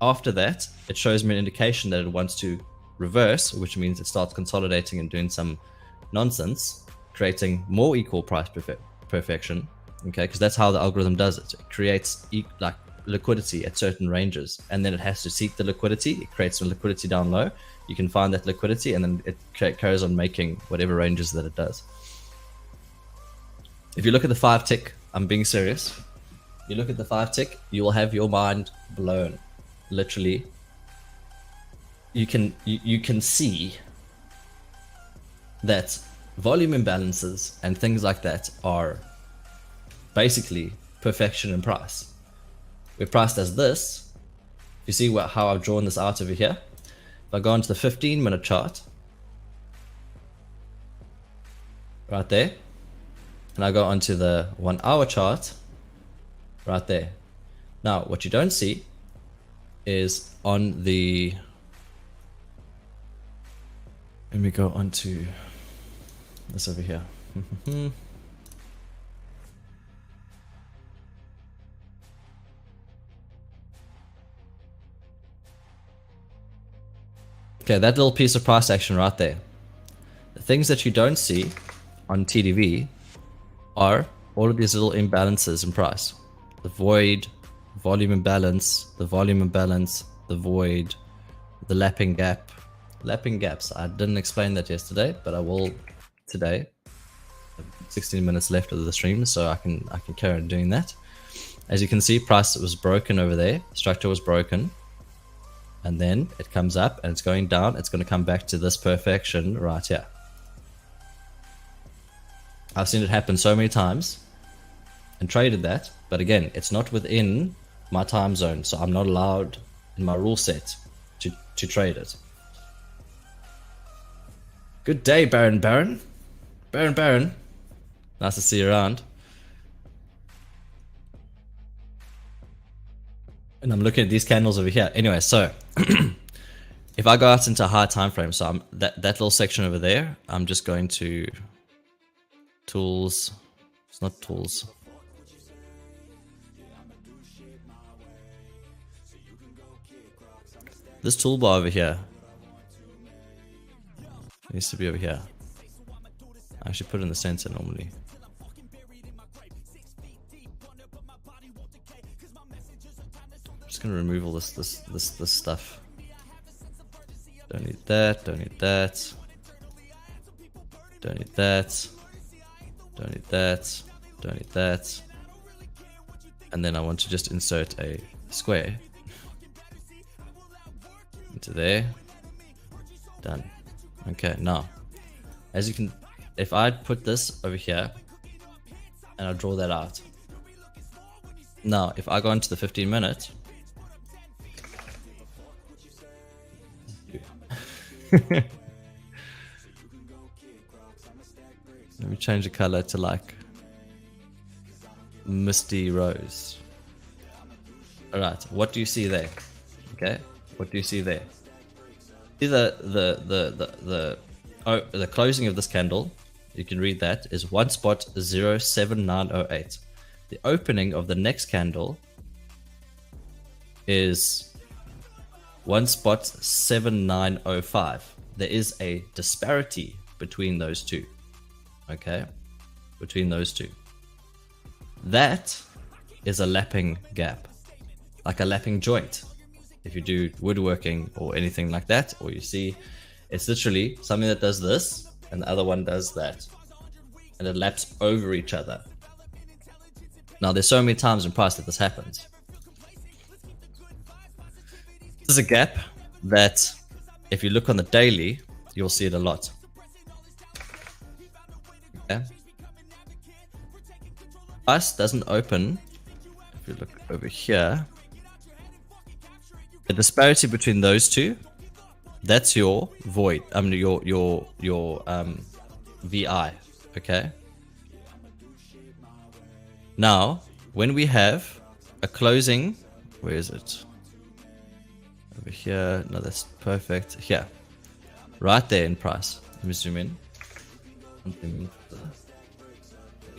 After that, it shows me an indication that it wants to reverse, which means it starts consolidating and doing some nonsense, creating more equal price perfection. Okay, because that's how the algorithm does it. It creates like liquidity at certain ranges, and then it has to seek the liquidity. It creates some liquidity down low. You can find that liquidity, and then it carries on making whatever ranges that it does. If you look at the 5 tick, I'm being serious. You look at the 5 tick, you will have your mind blown. Literally, you can see that volume imbalances and things like that are basically perfection in price. Where price does this, you see how I've drawn this out over here. If I go into the 15-minute chart, right there, and I go onto the 1-hour chart, right there. Now, what you don't see is on the, let me go onto this over here. Okay, that little piece of price action right there. The things that you don't see on TDV are all of these little imbalances in price. The void, volume imbalance, the volume imbalance, the void, the lapping gap. Lapping gaps, I didn't explain that yesterday, but I will today. 16 minutes left of the stream, so I can carry on doing that. As you can see, price was broken over there, structure was broken. And then it comes up and it's going down. It's going to come back to this perfection right here. I've seen it happen so many times and traded that. But again, it's not within my time zone. So I'm not allowed in my rule set to trade it. Good day, Baron. Baron. Nice to see you around. And I'm looking at these candles over here. Anyway, so if I go out into a high time frame, so I'm that little section over there, I'm just going to tools. It's not tools. This toolbar over here needs to be over here. I actually put it in the center normally. Just gonna remove all this stuff. Don't need that, don't need that. Don't need that. Don't need that. Don't need that. And then I want to just insert a square into there. Done. Okay, now as you can, if I put this over here and I draw that out. Now if I go into the 15-minute, let me change the color to like misty rose. Alright, what do you see there? Okay, what do you see there? See the closing of this candle, you can read that, is 1 spot 07908. The opening of the next candle is 1 spot 7905. There is a disparity between those two. Okay, between those two. That is a lapping gap, like a lapping joint. If you do woodworking or anything like that, or you see, it's literally something that does this and the other one does that, and it laps over each other. Now there's so many times in price that this happens. This is a gap that if you look on the daily, you'll see it a lot. Okay. Price doesn't open. If you look over here, the disparity between those two, that's your void. I mean your VI. Okay. Now, when we have a closing, where is it? Over here. No, that's perfect. Here, right there in price. Let me zoom in. You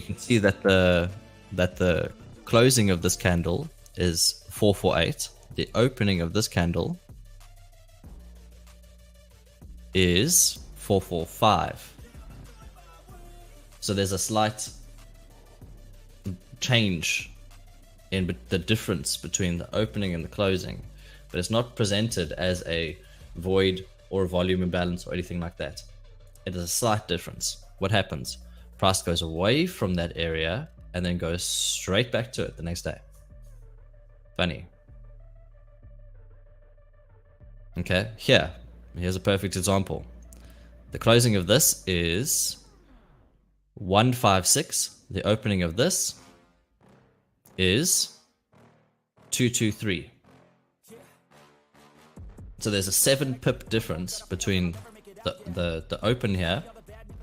can see that the closing of this candle is 448. The opening of this candle is 445. So there's a slight change in the difference between the opening and the closing, but it's not presented as a void or a volume imbalance or anything like that. It is a slight difference. What happens? Price goes away from that area and then goes straight back to it the next day. Funny. Okay, here's a perfect example. The closing of this is 156. The opening of this is 223. So there's a 7 pip difference between the open here,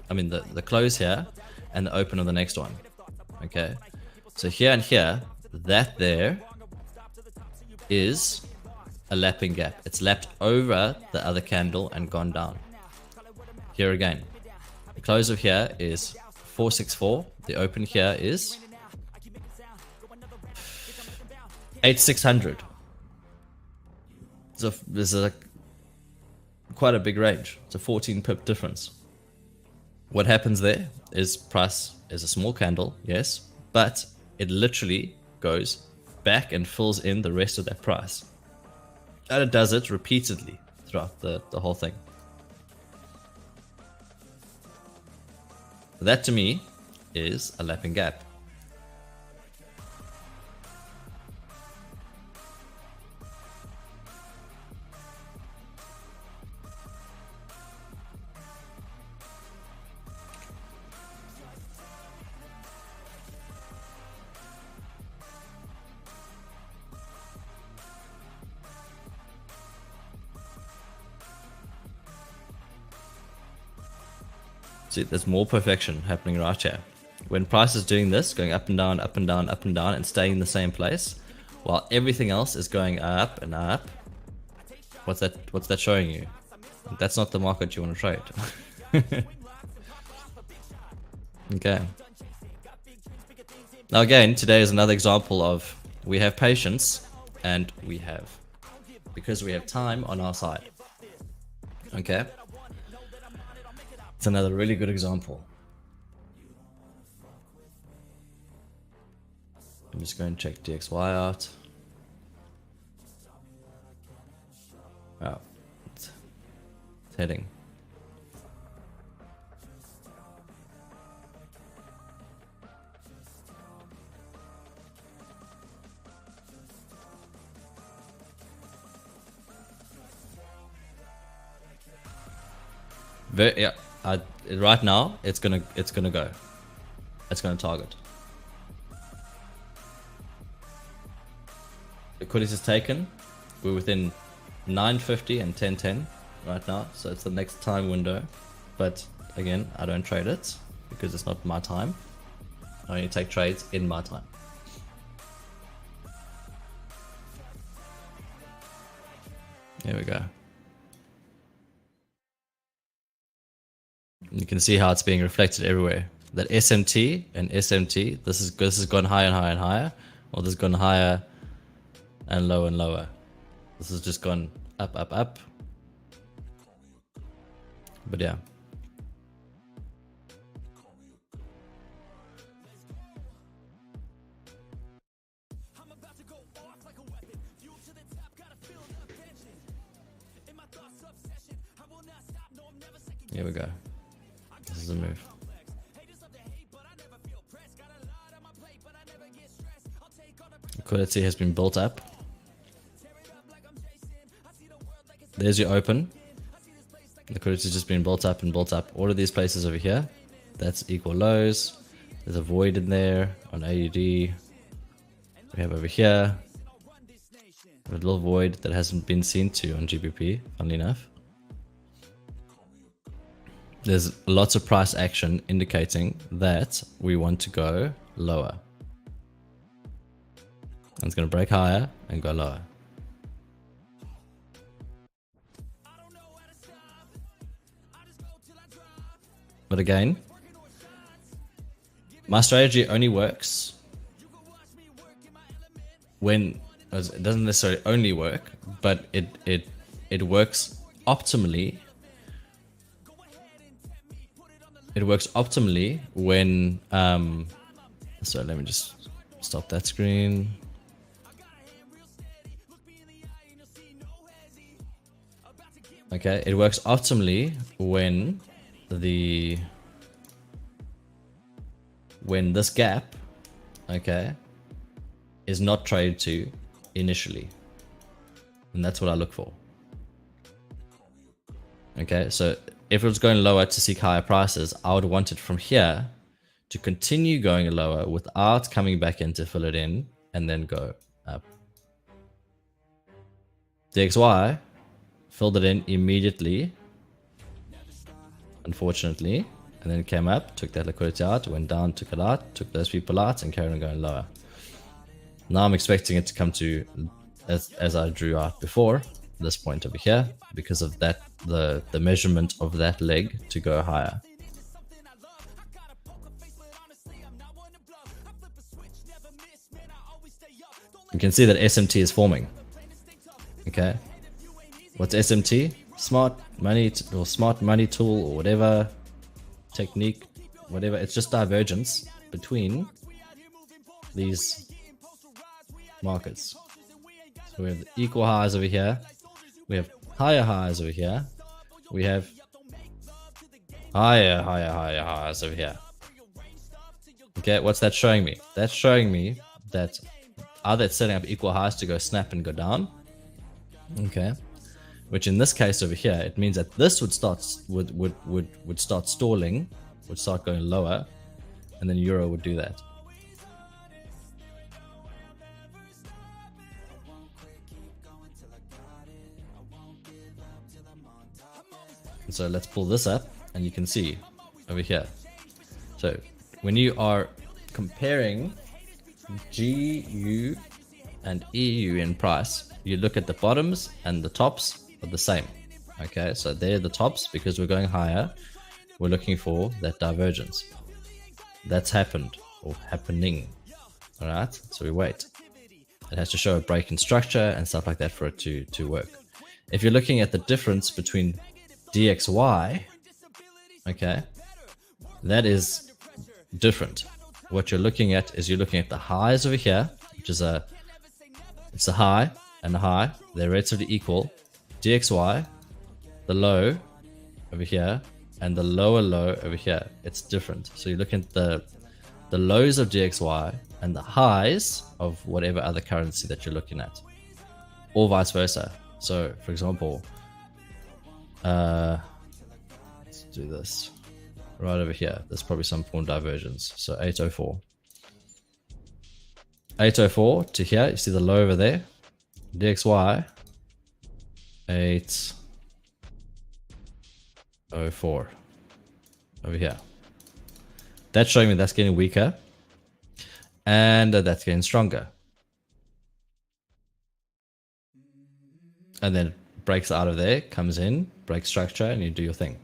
I mean the close here, and the open of the next one. Okay, so here and here, that there is a lapping gap. It's lapped over the other candle and gone down. Here again, the close of here is 464. The open here is 8600. So there's quite a big range. It's a 14 pip difference. What happens there is price is a small candle, yes, but it literally goes back and fills in the rest of that price. And it does it repeatedly throughout the whole thing. That to me is a lapping gap. See, there's more perfection happening right here. When price is doing this, going up and down, up and down, up and down, and staying in the same place, while everything else is going up and up, what's that showing you? That's not the market you want to trade. Okay. Now again, today is another example of we have patience and because we have time on our side. Okay. It's another really good example. I'm just going to check DXY out. Wow, it's heading. Yeah. Right now, it's gonna go. It's gonna target. Liquidity is taken. We're within 950 and 1010 right now, so it's the next time window. But again, I don't trade it because it's not my time. I only take trades in my time. There we go. You can see how it's being reflected everywhere. That SMT and SMT, this has gone higher and higher and higher, or this has gone higher and lower and lower. This has just gone up, up, up. But yeah. Here we go. This is a move. Liquidity has been built up. There's your open. Liquidity has just been built up and built up. All of these places over here, that's equal lows. There's a void in there on AUD. We have over here a little void that hasn't been seen to on GBP, funnily enough. There's lots of price action indicating that we want to go lower. And it's going to break higher and go lower. But again, my strategy only works when it doesn't necessarily only work, but it works optimally. It works optimally when so let me just stop that screen. Okay, it works optimally when this gap, okay, is not traded to initially. And that's what I look for. Okay, so if it was going lower to seek higher prices, I would want it from here to continue going lower without coming back in to fill it in and then go up. DXY filled it in immediately, unfortunately, and then came up, took that liquidity out, went down, took it out, took those people out, and carried on going lower. Now I'm expecting it to come to, as I drew out before, this point over here, because of that, the measurement of that leg to go higher. You can see that SMT is forming. Okay, what's SMT? Smart money or smart money tool or whatever technique, whatever. It's just divergence between these markets. So we have equal highs over here. We have higher highs over here. We have higher highs over here. Okay, what's that showing me? That's showing me that either it's setting up equal highs to go snap and go down. Okay, which in this case over here, it means that this would start start stalling, would start going lower, and then Euro would do that. And so let's pull this up, and you can see over here. So when you are comparing GU and EU in price, you look at the bottoms and the tops are the same. Okay, so they're the tops because we're going higher. We're looking for that divergence. That's happened or happening. All right, so we wait. It has to show a break in structure and stuff like that for it to work. If you're looking at the difference between DXY, okay, that is different. What you're looking at is you're looking at the highs over here, which is it's a high and a high. They're relatively equal. DXY, the low over here, and the lower low over here. It's different. So you're looking at the lows of DXY and the highs of whatever other currency that you're looking at, or vice versa. So for example, let's do this right over here. There's probably some form of divergence. So 804. 804 to here, you see the low over there. DXY 804 over here. That's showing me that's getting weaker and that's getting stronger. And then it breaks out of there, comes in, breaks structure, and you do your thing.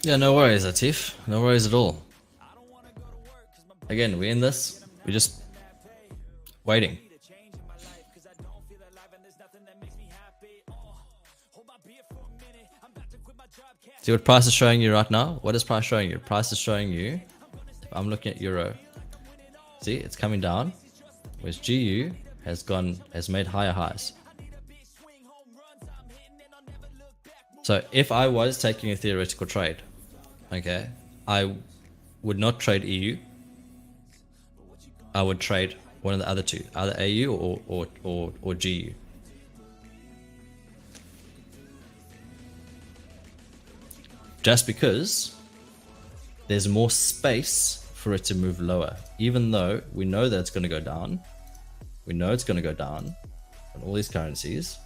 Yeah, no worries, Atif. No worries at all. Again, we're in this. We're just waiting. See what price is showing you right now? What is price showing you? Price is showing you, if I'm looking at Euro, see, it's coming down, whereas GU has made higher highs. So if I was taking a theoretical trade, okay, I would not trade EU. I would trade one of the other two, either AU or GU. Just because there's more space for it to move lower, even though we know that it's going to go down. We know it's going to go down on all these currencies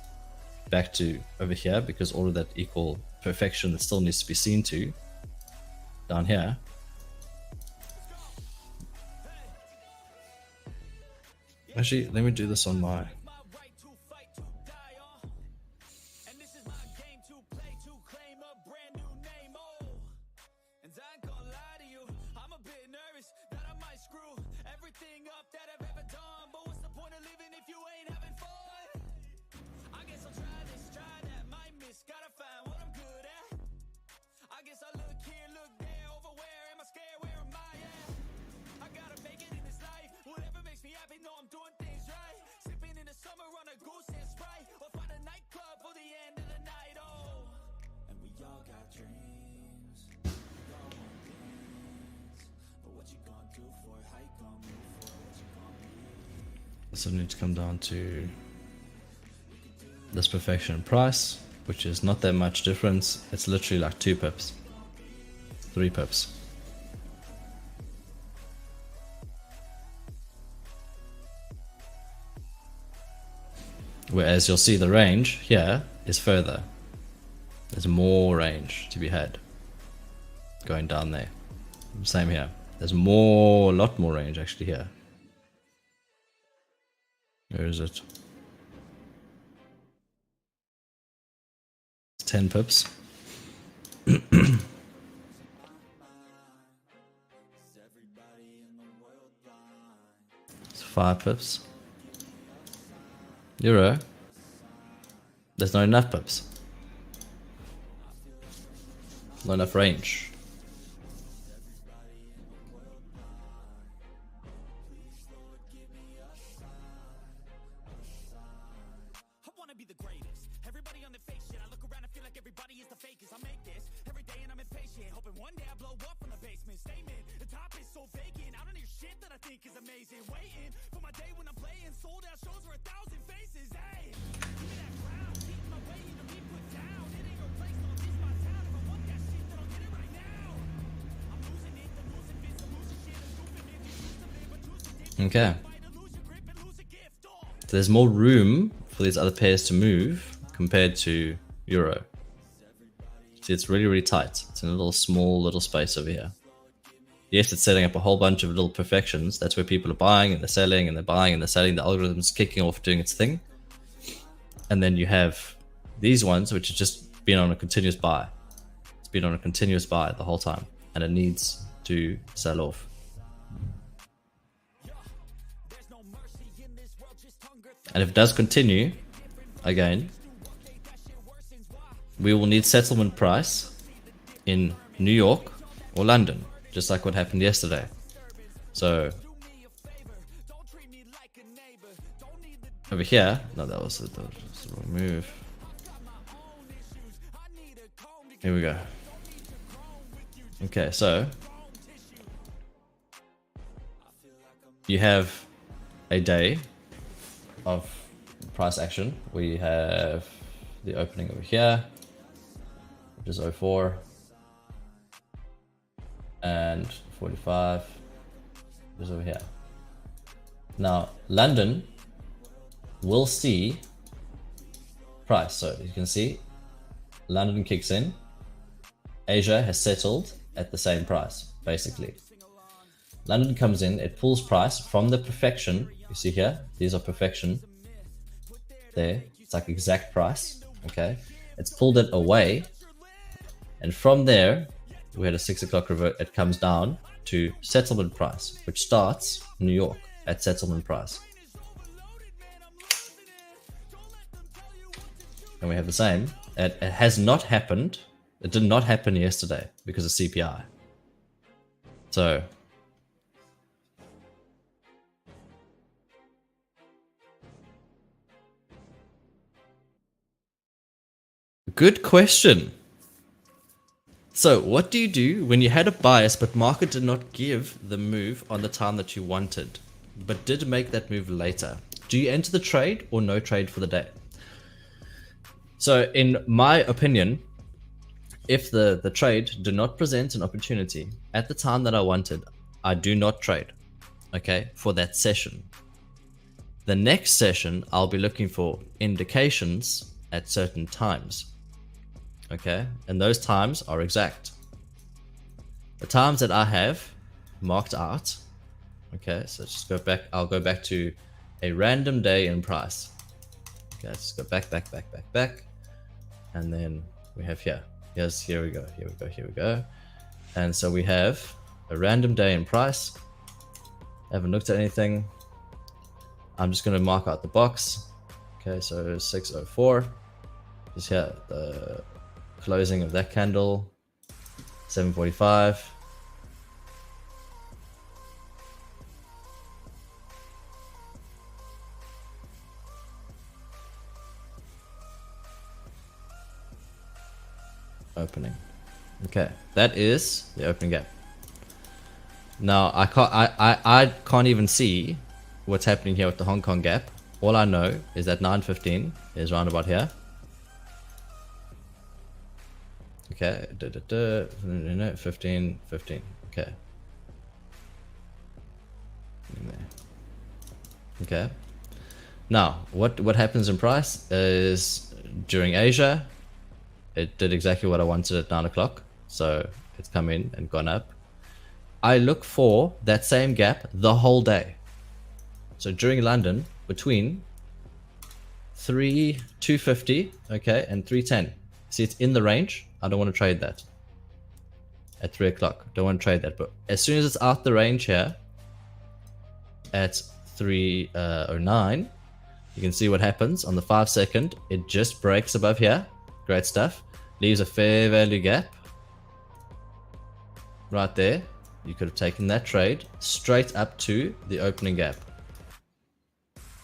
back to over here, because all of that equal perfection that still needs to be seen to down here. Actually, let me do this on my. So I need to come down to this perfection price, which is not that much difference. It's literally like 2 pips, 3 pips. Whereas you'll see the range here is further. There's more range to be had going down there. Same here. There's more, a lot more range actually here. Where is it? It's 10 pips. It's 5 pips. Euro. There's not enough pips. Not enough range. Okay. So there's more room for these other pairs to move compared to Euro. See, it's really, really tight. It's in a little small little space over here. Yes, it's setting up a whole bunch of little perfections. That's where people are buying and they're selling and they're buying and they're selling. The algorithm's kicking off doing its thing. And then you have these ones, which has just been on a continuous buy. It's been on a continuous buy the whole time. And it needs to sell off. And if it does continue, again, we will need settlement price in New York or London, just like what happened yesterday. So over here, no, that was the wrong move. Here we go. Okay, so you have a day of price action. We have the opening over here, which is 04 and 45 is over here. Now London will see price, so you can see London kicks in, Asia has settled at the same price basically. London comes in, it pulls price from the perfection. You see here, these are perfection. There, it's like exact price. Okay, it's pulled it away, and from there, we had a 6 o'clock revert. It comes down to settlement price, which starts New York at settlement price, and we have the same. It has not happened. It did not happen yesterday because of CPI. So. Good question. So what do you do when you had a bias but market did not give the move on the time that you wanted, but did make that move later? Do you enter the trade or no trade for the day? So in my opinion, if the trade did not present an opportunity at the time that I wanted, I do not trade, okay, for that session. The next session, I'll be looking for indications at certain times. Okay, and those times are exact. The times that I have marked out. Okay, so just go back. I'll go back to a random day in price. Okay, let's go back, and then we have here. Yes, here we go. And so we have a random day in price. Haven't looked at anything. I'm just going to mark out the box. Okay, so 604. Just here, the closing of that candle. 745. Opening. Okay, that is the opening gap. Now I can't even see what's happening here with the Hong Kong gap. All I know is that 915 is round about here. Okay, 15. Okay. Okay. Now, what happens in price is during Asia, it did exactly what I wanted at 9 o'clock. So it's come in and gone up. I look for that same gap the whole day. So during London, between 250, okay, and 310. See, it's in the range. I don't want to trade that. At 3 o'clock, don't want to trade that. But as soon as it's out the range here, at 309, you can see what happens on the 5 second. It just breaks above here. Great stuff. Leaves a fair value gap right there. You could have taken that trade straight up to the opening gap.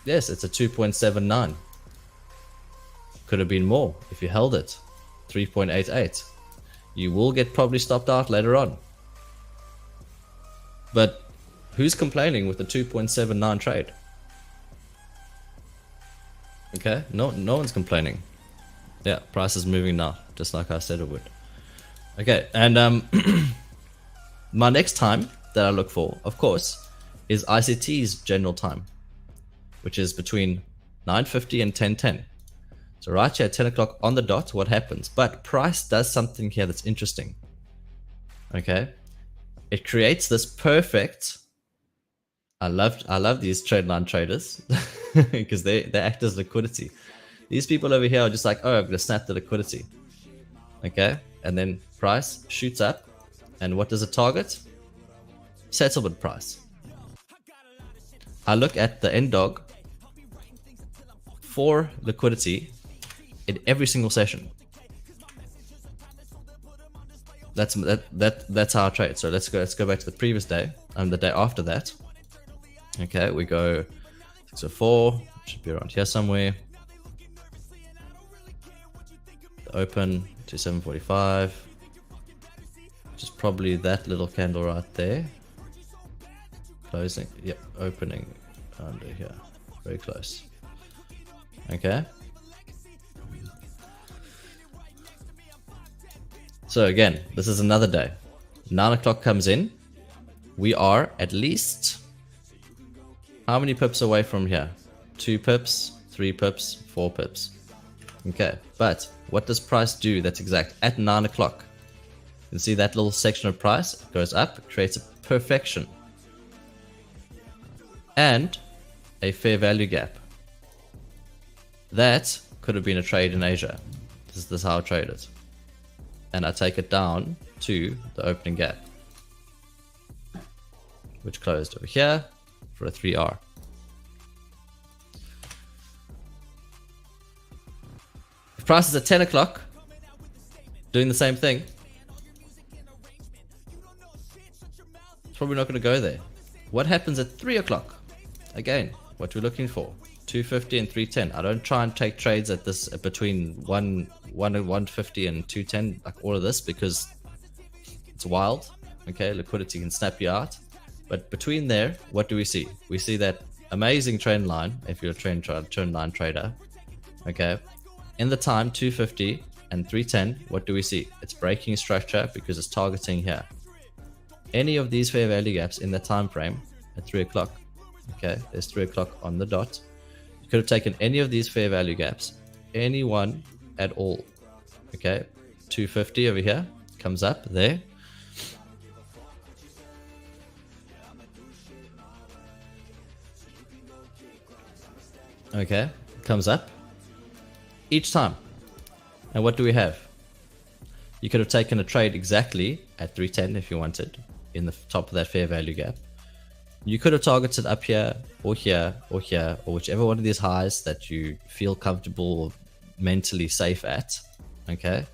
Yes, it's a 2.79. Could have been more if you held it. 3.88. You will get probably stopped out later on. But who's complaining with the 2.79 trade? Okay, no one's complaining. Yeah, price is moving now, just like I said it would. Okay, and my next time that I look for, of course, is ICT's general time, which is between 9:50 and 10:10. So right here at 10 o'clock on the dot, what happens? But price does something here that's interesting. Okay, it creates this perfect. I love these trade line traders because they act as liquidity. These people over here are just like, oh, I'm gonna snap the liquidity. Okay, and then price shoots up, and what does it target? Settlement price. I look at the end dog for liquidity in every single session. That's how I trade. So let's go back to the previous day and the day after that. Okay, we go 604, should be around here somewhere. The open to 745, which is probably that little candle right there. Closing, yep, opening under here, very close. Okay. So again, this is another day. 9 o'clock comes in. We are at least how many pips away from here? 2 pips, 3 pips, 4 pips. Okay, but what does price do that's exact at 9 o'clock? You can see that little section of price, it goes up, creates a perfection. And a fair value gap. That could have been a trade in Asia. This is how I trade it. And I take it down to the opening gap, which closed over here for a 3R. If price is at 10 o'clock, doing the same thing, it's probably not going to go there. What happens at 3 o'clock? Again, what we're looking for, 250 and 310. I don't try and take trades at this between 150 and 210, like all of this, because it's wild. Okay, liquidity can snap you out. But between there, what do we see? We see that amazing trend line, if you're a trend line trader. Okay, in the time 250 and 310, what do we see? It's breaking structure because it's targeting here. Any of these fair value gaps in the time frame at 3 o'clock. Okay, there's 3 o'clock on the dot. You could have taken any of these fair value gaps, any one at all. Okay, 250 over here comes up there. Okay, comes up each time. And what do we have? You could have taken a trade exactly at 310 if you wanted, in the top of that fair value gap. You could have targeted up here, or here, or here, or whichever one of these highs that you feel comfortable or mentally safe at. Okay,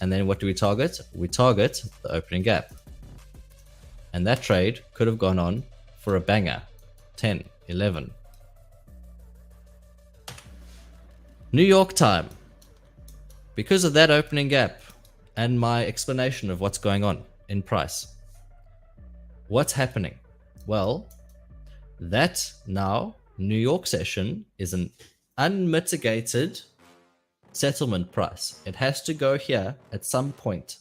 and then what do we target? We target the opening gap. And that trade could have gone on for a banger. 10, 11. New York time. Because of that opening gap and my explanation of what's going on in price. What's happening? Well, that now New York session is an unmitigated settlement price. It has to go here at some point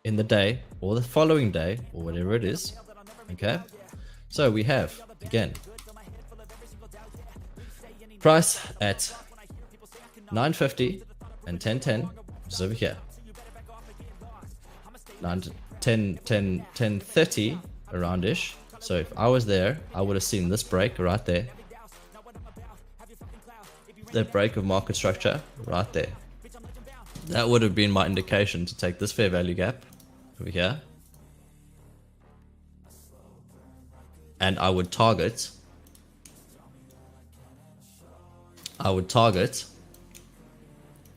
in the day or the following day or whatever it is. Okay, so we have again price at 950 and 1010, which is over here. 1030 around-ish. So if I was there, I would have seen this break right there. The break of market structure right there. That would have been my indication to take this fair value gap over here. And I would target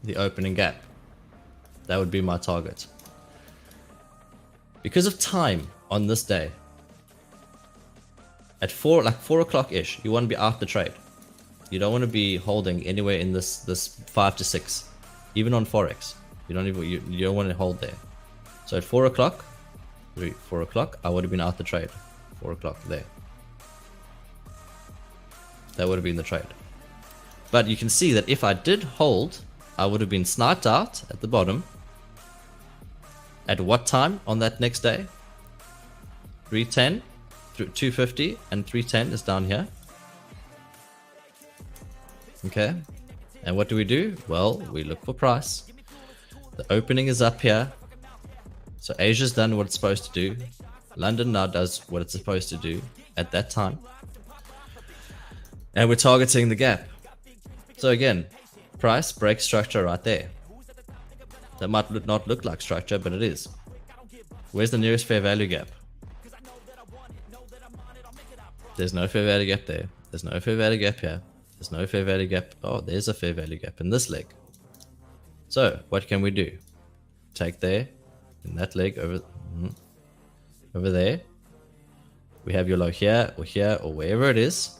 the opening gap. That would be my target. Because of time on this day, at 4 o'clock ish, you want to be out the trade. You don't want to be holding anywhere in this 5 to 6, even on forex. You don't want to hold there. So at 4 o'clock, I would have been out the trade. 4 o'clock there. That would have been the trade. But you can see that if I did hold, I would have been sniped out at the bottom. At what time on that next day? 310, 250, and 310 is down here. Okay. And what do? Well, we look for price. The opening is up here. So Asia's done what it's supposed to do. London now does what it's supposed to do at that time. And we're targeting the gap. So again, price breaks structure right there. That might not look like structure, but it is. Where's the nearest fair value gap? There's no fair value gap there. There's no fair value gap here. There's no fair value gap. Oh, there's a fair value gap in this leg. So what can we do? Take there, in that leg over there. We have your low here, or wherever it is.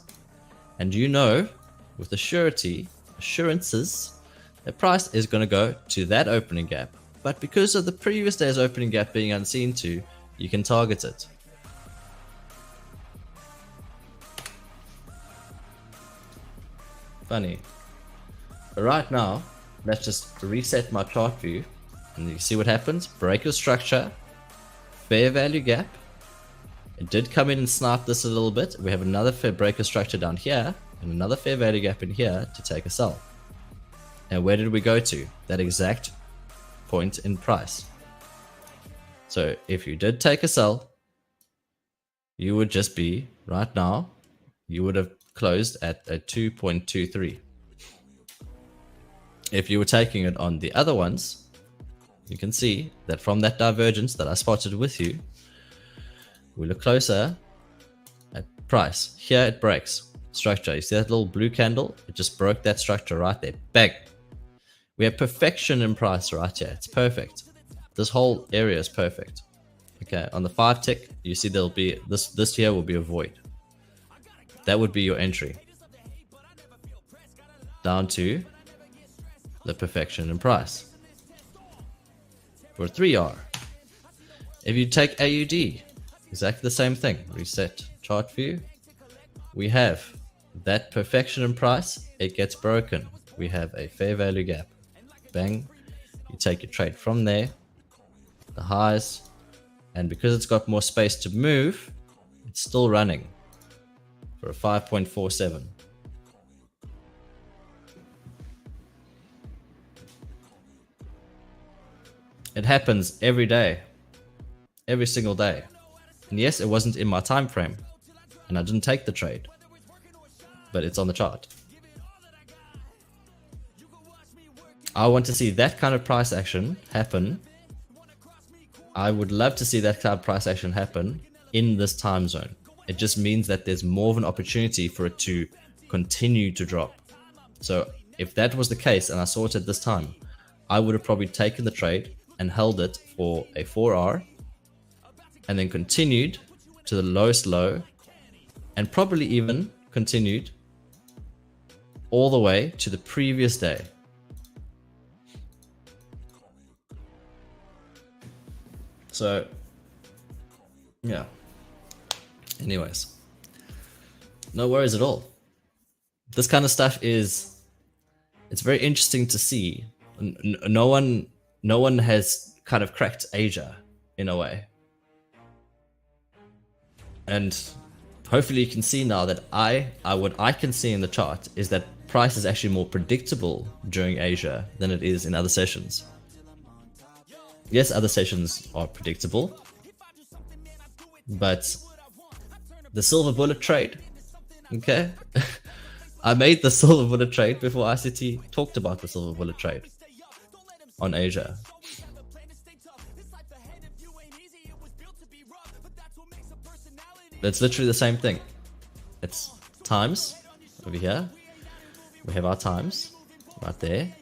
And you know, with assurances, the price is going to go to that opening gap. But because of the previous day's opening gap being unseen to, you can target it. Funny. But right now, let's just reset my chart view. And you see what happens? Break of structure, fair value gap. It did come in and snipe this a little bit. We have another fair break of structure down here, and another fair value gap in here to take a sell. And where did we go to? That exact point in price. So if you did take a sell, you would just be, right now, you would have closed at a 2.23. If you were taking it on the other ones, you can see that from that divergence that I spotted with you, we look closer at price. Here it breaks structure. You see that little blue candle? It just broke that structure right there. Bang. We have perfection in price right here. It's perfect. This whole area is perfect. Okay, on the 5 tick, you see there'll be this here will be a void. That would be your entry. Down to the perfection in price. For 3R. If you take AUD, exactly the same thing. Reset chart view. We have that perfection in price. It gets broken. We have a fair value gap. Bang. You take your trade from there. The highs. And because it's got more space to move, it's still running for a 5.47. It happens every day. Every single day. And yes, it wasn't in my time frame. And I didn't take the trade. but it's on the chart. I want to see that kind of price action happen. I would love to see that kind of price action happen in this time zone. It just means that there's more of an opportunity for it to continue to drop. So if that was the case and I saw it at this time, I would have probably taken the trade and held it for a 4 hour and then continued to the lowest low and probably even continued all the way to the previous day. So yeah, anyways, no worries at all. This kind of stuff it's very interesting to see. No one has kind of cracked Asia in a way. And hopefully you can see now that what I can see in the chart is that price is actually more predictable during Asia than it is in other sessions. Yes, other sessions are predictable, but the silver bullet trade, okay? I made the silver bullet trade before ICT talked about the silver bullet trade on Asia. It's literally the same thing. It's times over here. We have our times right there.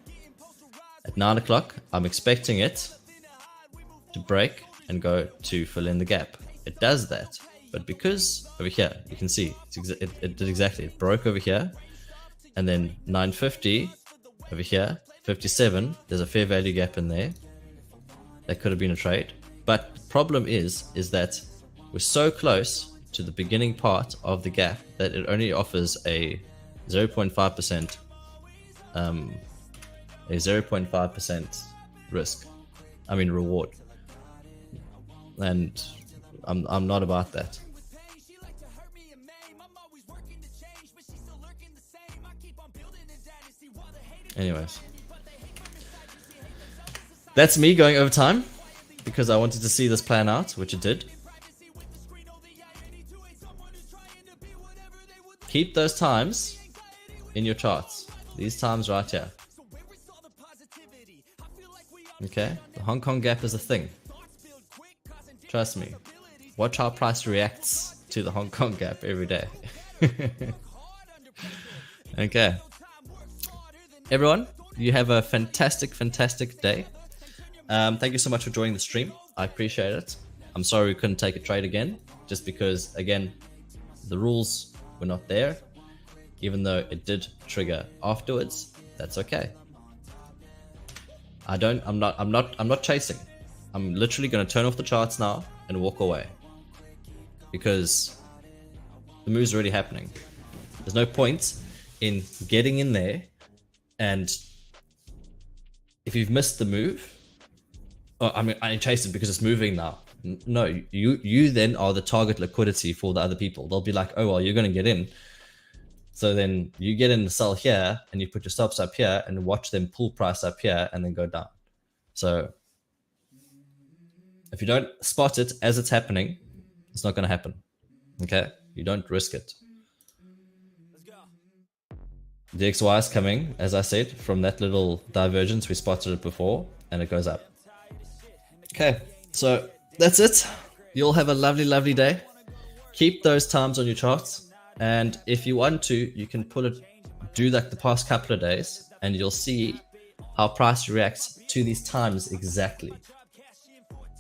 At 9 o'clock, I'm expecting it to break and go to fill in the gap. It does that, but because over here you can see it did exactly. It broke over here, and then 950 over here, 57. There's a fair value gap in there. That could have been a trade, but the problem is that we're so close to the beginning part of the gap that it only offers a 0.5% risk. I mean reward. And I'm not about that. Anyways, that's me going over time because I wanted to see this plan out, which it did. Keep those times in your charts. These times right here. Okay, the Hong Kong gap is a thing. Trust me. Watch how price reacts to the Hong Kong gap every day. Okay. Everyone, you have a fantastic day. Thank you so much for joining the stream. I appreciate it. I'm sorry we couldn't take a trade again, just because, again, the rules were not there. Even though it did trigger afterwards, that's okay. I'm not chasing. I'm literally going to turn off the charts now and walk away because the move's already happening. There's no point in getting in there, and if you've missed the move, I mean, I chase it because it's moving now. No, you then are the target liquidity for the other people. They'll be like, oh, well, you're going to get in. So then you get in the sell here and you put your stops up here and watch them pull price up here and then go down. So if you don't spot it as it's happening, it's not going to happen. Okay? You don't risk it. The XY is coming, as I said, from that little divergence. We spotted it before and it goes up. Okay, so that's it. You'll have a lovely day. Keep those times on your charts. And if you want to, you can do like the past couple of days and you'll see how price reacts to these times exactly.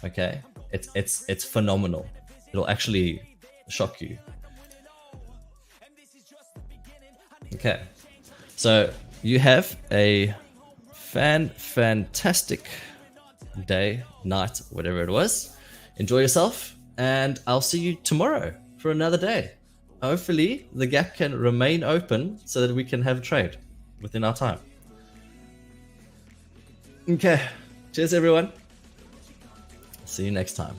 Okay, it's phenomenal. It'll actually shock you. Okay, so you have a fantastic day, night, whatever it was. Enjoy yourself, and I'll see you tomorrow for another day. Hopefully the gap can remain open so that we can have a trade within our time. Okay, cheers everyone. See you next time.